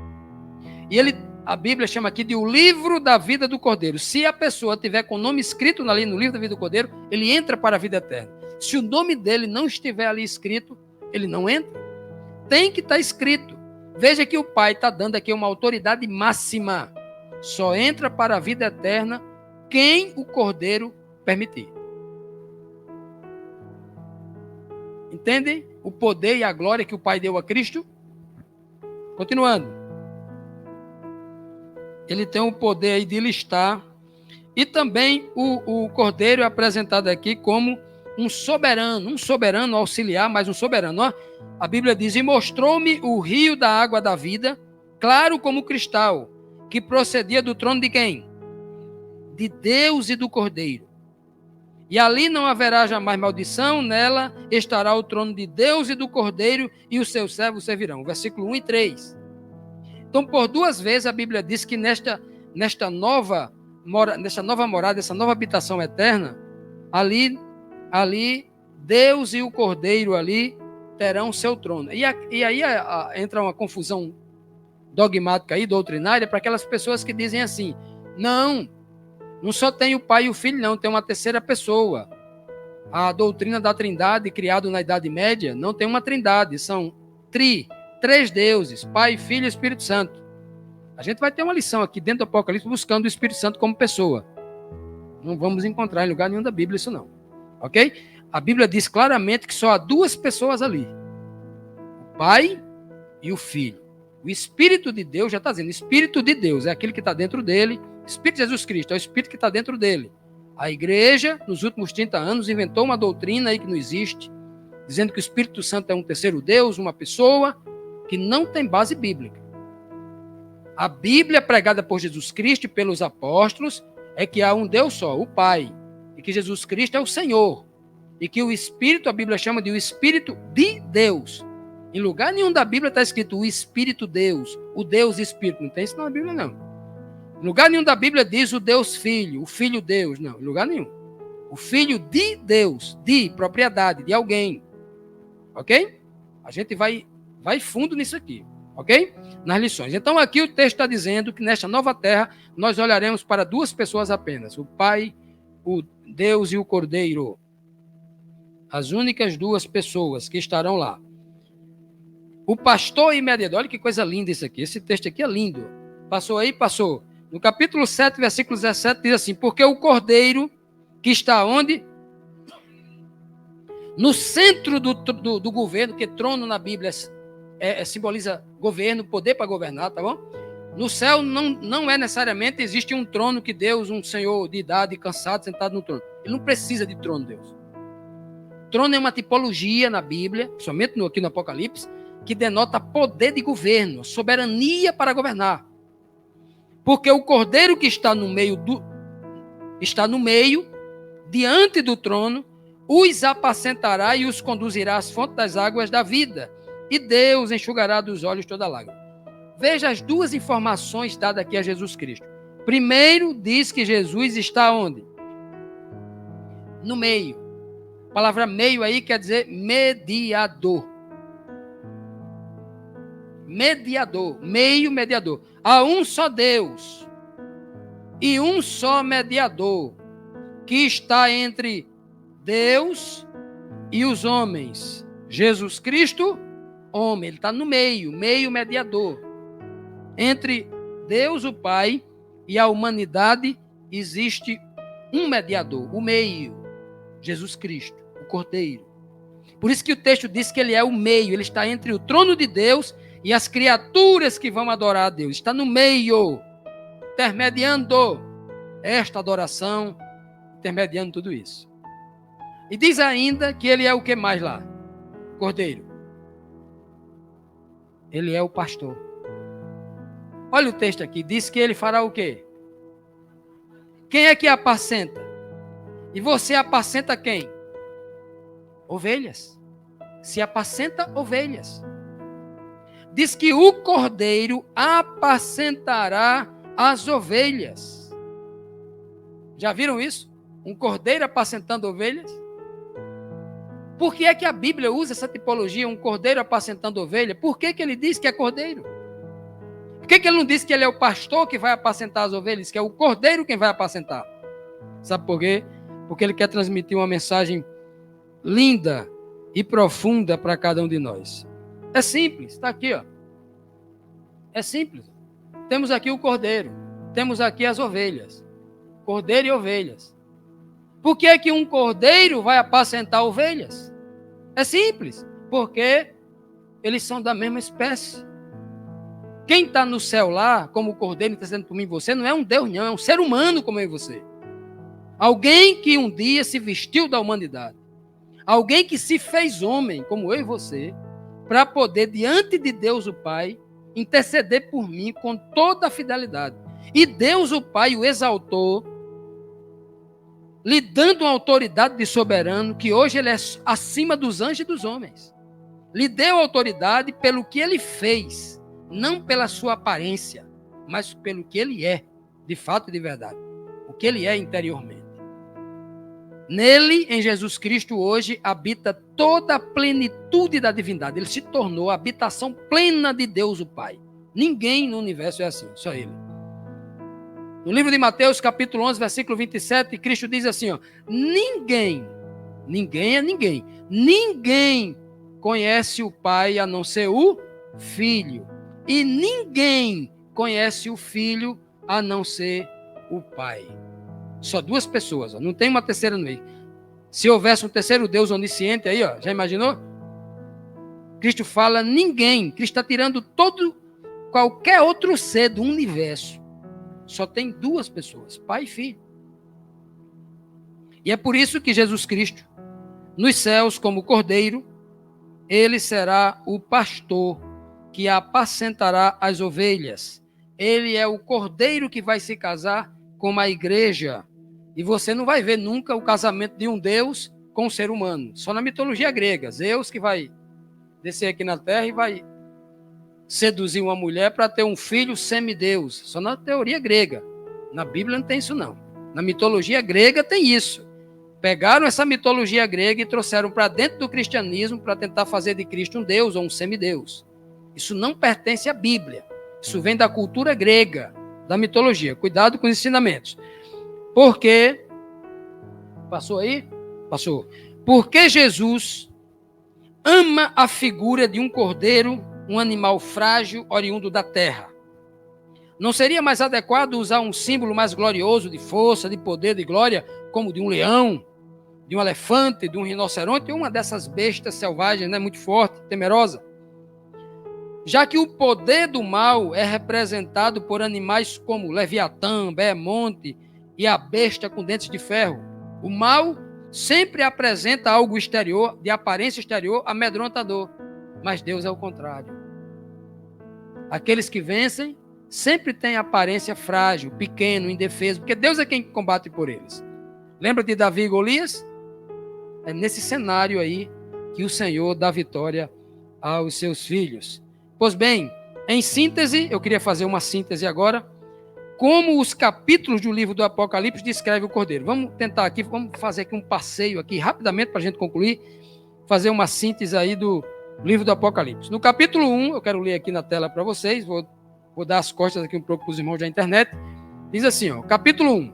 E a Bíblia chama aqui de o livro da vida do Cordeiro. Se a pessoa tiver com o nome escrito ali no livro da vida do Cordeiro, ele entra para a vida eterna. Se o nome dele não estiver ali escrito, ele não entra. Tem que estar escrito. Veja que o Pai está dando aqui uma autoridade máxima. Só entra para a vida eterna quem o Cordeiro permitir. Entendem o poder e a glória que o Pai deu a Cristo? Continuando. Ele tem o poder aí de listar. E também o Cordeiro é apresentado aqui como um soberano auxiliar, mas um soberano. Ó. A Bíblia diz, e mostrou-me o rio da água da vida, claro como cristal, que procedia do trono de quem? De Deus e do Cordeiro. E ali não haverá jamais maldição, nela estará o trono de Deus e do Cordeiro, e os seus servos servirão. Versículo 1 e 3. Então, por 2 vezes, a Bíblia diz que nesta nova morada, essa nova habitação eterna, ali Deus e o Cordeiro ali terão seu trono. E aí entra uma confusão dogmática aí, doutrinária, para aquelas pessoas que dizem assim, não só tem o Pai e o Filho, não, tem uma terceira pessoa. A doutrina da Trindade, criada na Idade Média, não tem uma trindade, são 3 deuses, Pai, Filho e Espírito Santo. A gente vai ter uma lição aqui dentro do Apocalipse buscando o Espírito Santo como pessoa. Não vamos encontrar em lugar nenhum da Bíblia isso não, ok? A Bíblia diz claramente que só há 2 pessoas ali, o Pai e o Filho. O Espírito de Deus, já está dizendo, o Espírito de Deus é aquele que está dentro dele, o Espírito de Jesus Cristo é o Espírito que está dentro dele. A igreja, nos últimos 30 anos, inventou uma doutrina aí que não existe, dizendo que o Espírito Santo é um terceiro Deus, uma pessoa, que não tem base bíblica. A Bíblia pregada por Jesus Cristo e pelos apóstolos é que há um Deus só, o Pai, e que Jesus Cristo é o Senhor, e que o Espírito, a Bíblia chama de o Espírito de Deus. Em lugar nenhum da Bíblia está escrito o Espírito Deus, o Deus Espírito. Não tem isso na Bíblia, não. Em lugar nenhum da Bíblia diz o Deus Filho, o Filho Deus. Não, em lugar nenhum. O Filho de Deus, de propriedade, de alguém. Ok? A gente vai fundo nisso aqui. Ok? Nas lições. Então aqui o texto está dizendo que nesta nova terra nós olharemos para 2 pessoas apenas. O Pai, o Deus e o Cordeiro. As únicas 2 pessoas que estarão lá. O pastor e mediador, olha que coisa linda isso aqui. Esse texto aqui é lindo. Passou aí? Passou. No capítulo 7, versículo 17, diz assim, porque o Cordeiro, que está onde? No centro do governo, que trono na Bíblia simboliza governo, poder para governar, tá bom? No céu não é necessariamente, existe um trono que Deus, um senhor de idade, cansado, sentado no trono. Ele não precisa de trono, Deus. Trono é uma tipologia na Bíblia, somente aqui no Apocalipse, que denota poder de governo, soberania para governar. Porque o Cordeiro que está no meio, diante do trono, os apacentará e os conduzirá às fontes das águas da vida. E Deus enxugará dos olhos toda lágrima. Veja as 2 informações dadas aqui a Jesus Cristo. Primeiro, diz que Jesus está onde? No meio. A palavra meio aí quer dizer mediador. Mediador, meio mediador. Há um só Deus e um só mediador que está entre Deus e os homens. Jesus Cristo, homem, ele está no meio mediador. Entre Deus, o Pai, e a humanidade existe um mediador, o meio, Jesus Cristo, o Cordeiro. Por isso que o texto diz que ele é o meio, ele está entre o trono de Deus e as criaturas que vão adorar a Deus. Está no meio, intermediando esta adoração, intermediando tudo isso. E diz ainda que ele é o que mais lá? Cordeiro. Ele é o pastor. Olha o texto aqui, diz que ele fará o quê? Quem é que apacenta? E você apacenta quem? Ovelhas. Se apacenta ovelhas. Diz que o Cordeiro apacentará as ovelhas. Já viram isso? Um cordeiro apacentando ovelhas? Por que é que a Bíblia usa essa tipologia, um cordeiro apacentando ovelha? Por que ele diz que é cordeiro? Por que ele não diz que ele é o pastor que vai apacentar as ovelhas, que é o cordeiro quem vai apacentar? Sabe por quê? Porque ele quer transmitir uma mensagem linda e profunda para cada um de nós. É simples, está aqui, ó. É simples. Temos aqui o cordeiro, temos aqui as ovelhas. Cordeiro e ovelhas. Por que é que um cordeiro vai apacentar ovelhas? É simples, porque eles são da mesma espécie. Quem está no céu lá, como o cordeiro intercedendo por mim e você, não é um Deus, não, é um ser humano como eu e você. Alguém que um dia se vestiu da humanidade. Alguém que se fez homem, como eu e você, para poder, diante de Deus o Pai, interceder por mim com toda a fidelidade. E Deus o Pai o exaltou, lhe dando uma autoridade de soberano, que hoje ele é acima dos anjos e dos homens. Lhe deu autoridade pelo que ele fez, não pela sua aparência, mas pelo que ele é, de fato e de verdade. O que ele é interiormente. Nele, em Jesus Cristo, hoje, habita toda a plenitude da divindade. Ele se tornou a habitação plena de Deus, o Pai. Ninguém no universo é assim, só ele. No livro de Mateus, capítulo 11, versículo 27, Cristo diz assim, ó, ninguém conhece o Pai a não ser o Filho. E ninguém conhece o Filho a não ser o Pai. Só duas pessoas, ó, não tem uma terceira no meio. Se houvesse um terceiro Deus onisciente aí, ó, já imaginou? Cristo fala ninguém. Cristo está tirando qualquer outro ser do universo. Só tem duas pessoas, Pai e Filho. E é por isso que Jesus Cristo, nos céus como Cordeiro, ele será o pastor que apacentará as ovelhas. Ele é o Cordeiro que vai se casar com a igreja. E você não vai ver nunca o casamento de um Deus com um ser humano. Só na mitologia grega. Zeus que vai descer aqui na terra e vai seduzir uma mulher para ter um filho semideus. Só na teoria grega. Na Bíblia não tem isso não. Na mitologia grega tem isso. Pegaram essa mitologia grega e trouxeram para dentro do cristianismo para tentar fazer de Cristo um Deus ou um semideus. Isso não pertence à Bíblia. Isso vem da cultura grega, da mitologia. Cuidado com os ensinamentos. Porque, passou aí? Passou. Porque Jesus ama a figura de um cordeiro, um animal frágil, oriundo da terra. Não seria mais adequado usar um símbolo mais glorioso de força, de poder, de glória, como de um leão, de um elefante, de um rinoceronte, ou uma dessas bestas selvagens, né, muito forte, temerosa? Já que o poder do mal é representado por animais como Leviatã, Behemonte e a besta com dentes de ferro. O mal sempre apresenta algo exterior, de aparência exterior, amedrontador. Mas Deus é o contrário. Aqueles que vencem sempre têm aparência frágil, pequeno, indefeso, porque Deus é quem combate por eles. Lembra de Davi e Golias? É nesse cenário aí que o Senhor dá vitória aos seus filhos. Pois bem, em síntese, eu queria fazer uma síntese agora, como os capítulos do livro do Apocalipse descrevem o Cordeiro. Vamos tentar aqui, vamos fazer aqui um passeio aqui rapidamente para a gente concluir, fazer uma síntese aí do livro do Apocalipse. No capítulo 1, eu quero ler aqui na tela para vocês, vou dar as costas aqui um pouco para os irmãos da internet, diz assim, ó, capítulo 1.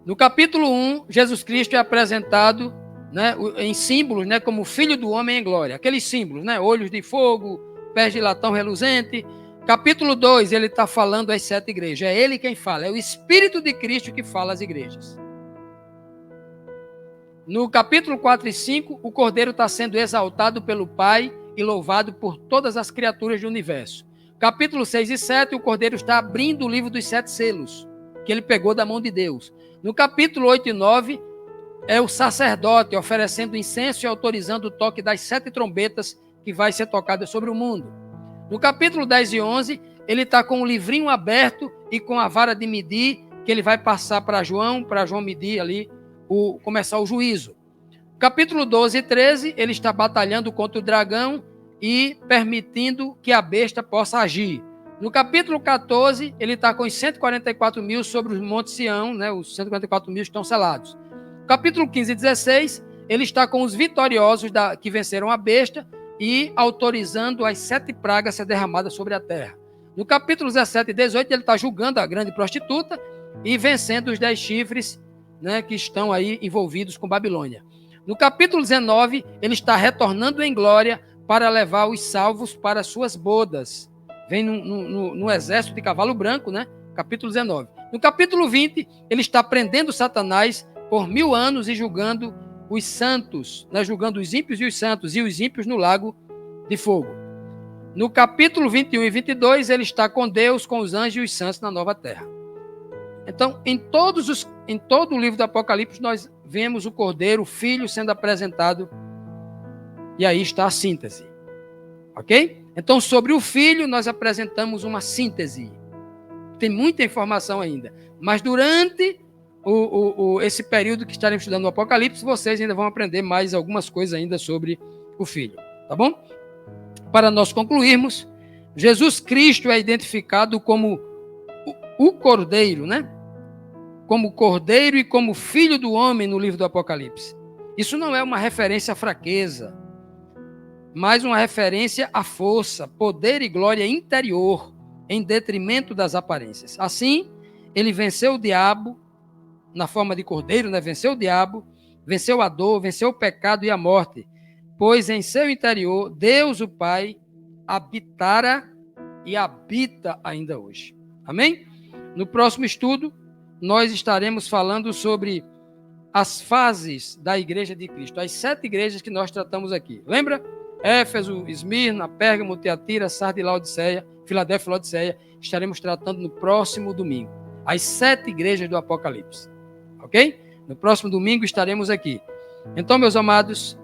No capítulo 1, Jesus Cristo é apresentado, né, em símbolos, né, como Filho do Homem em glória. Aqueles símbolos, né, olhos de fogo, pés de latão reluzente. Capítulo 2, ele está falando às 7 igrejas. É ele quem fala, é o Espírito de Cristo que fala às igrejas. No capítulo 4 e 5, o Cordeiro está sendo exaltado pelo Pai e louvado por todas as criaturas do universo. Capítulo 6 e 7, o Cordeiro está abrindo o livro dos 7 selos, que ele pegou da mão de Deus. No capítulo 8 e 9, é o sacerdote oferecendo incenso e autorizando o toque das 7 trombetas que vai ser tocada sobre o mundo. No capítulo 10 e 11, ele está com o livrinho aberto e com a vara de medir, que ele vai passar para João medir ali, começar o juízo. No capítulo 12 e 13, ele está batalhando contra o dragão e permitindo que a besta possa agir. No capítulo 14, ele está com os 144 mil sobre os montes Sião, né? Os 144 mil estão selados. No capítulo 15 e 16, ele está com os vitoriosos que venceram a besta e autorizando as 7 pragas ser derramadas sobre a terra. No capítulo 17 e 18, ele está julgando a grande prostituta e vencendo os 10 chifres, né, que estão aí envolvidos com Babilônia. No capítulo 19, ele está retornando em glória para levar os salvos para suas bodas. Vem no exército de cavalo branco, né? Capítulo 19. No capítulo 20, ele está prendendo Satanás por 1000 anos e julgando os santos, né? Julgando os ímpios e os santos, e os ímpios no lago de fogo. No capítulo 21 e 22, ele está com Deus, com os anjos e os santos na nova terra. Então, em todo o livro do Apocalipse, nós vemos o Cordeiro, o Filho, sendo apresentado, e aí está a síntese. Ok? Então, sobre o Filho, nós apresentamos uma síntese. Tem muita informação ainda. Mas durante esse período que estaremos estudando o Apocalipse, vocês ainda vão aprender mais algumas coisas ainda sobre o Filho. Tá bom? Para nós concluirmos, Jesus Cristo é identificado como o Cordeiro, né? Como Cordeiro e como Filho do Homem no livro do Apocalipse. Isso não é uma referência à fraqueza, mas uma referência à força, poder e glória interior, em detrimento das aparências. Assim, ele venceu o diabo, na forma de cordeiro, né? Venceu o diabo, venceu a dor, venceu o pecado e a morte, pois em seu interior, Deus o Pai habitara e habita ainda hoje. Amém? No próximo estudo, nós estaremos falando sobre as fases da Igreja de Cristo, as 7 igrejas que nós tratamos aqui. Lembra? Éfeso, Esmirna, Pérgamo, Tiatira, Sardes e Laodiceia, Filadélfia e Laodiceia. Estaremos tratando no próximo domingo. As 7 igrejas do Apocalipse. Ok? No próximo domingo estaremos aqui. Então, meus amados,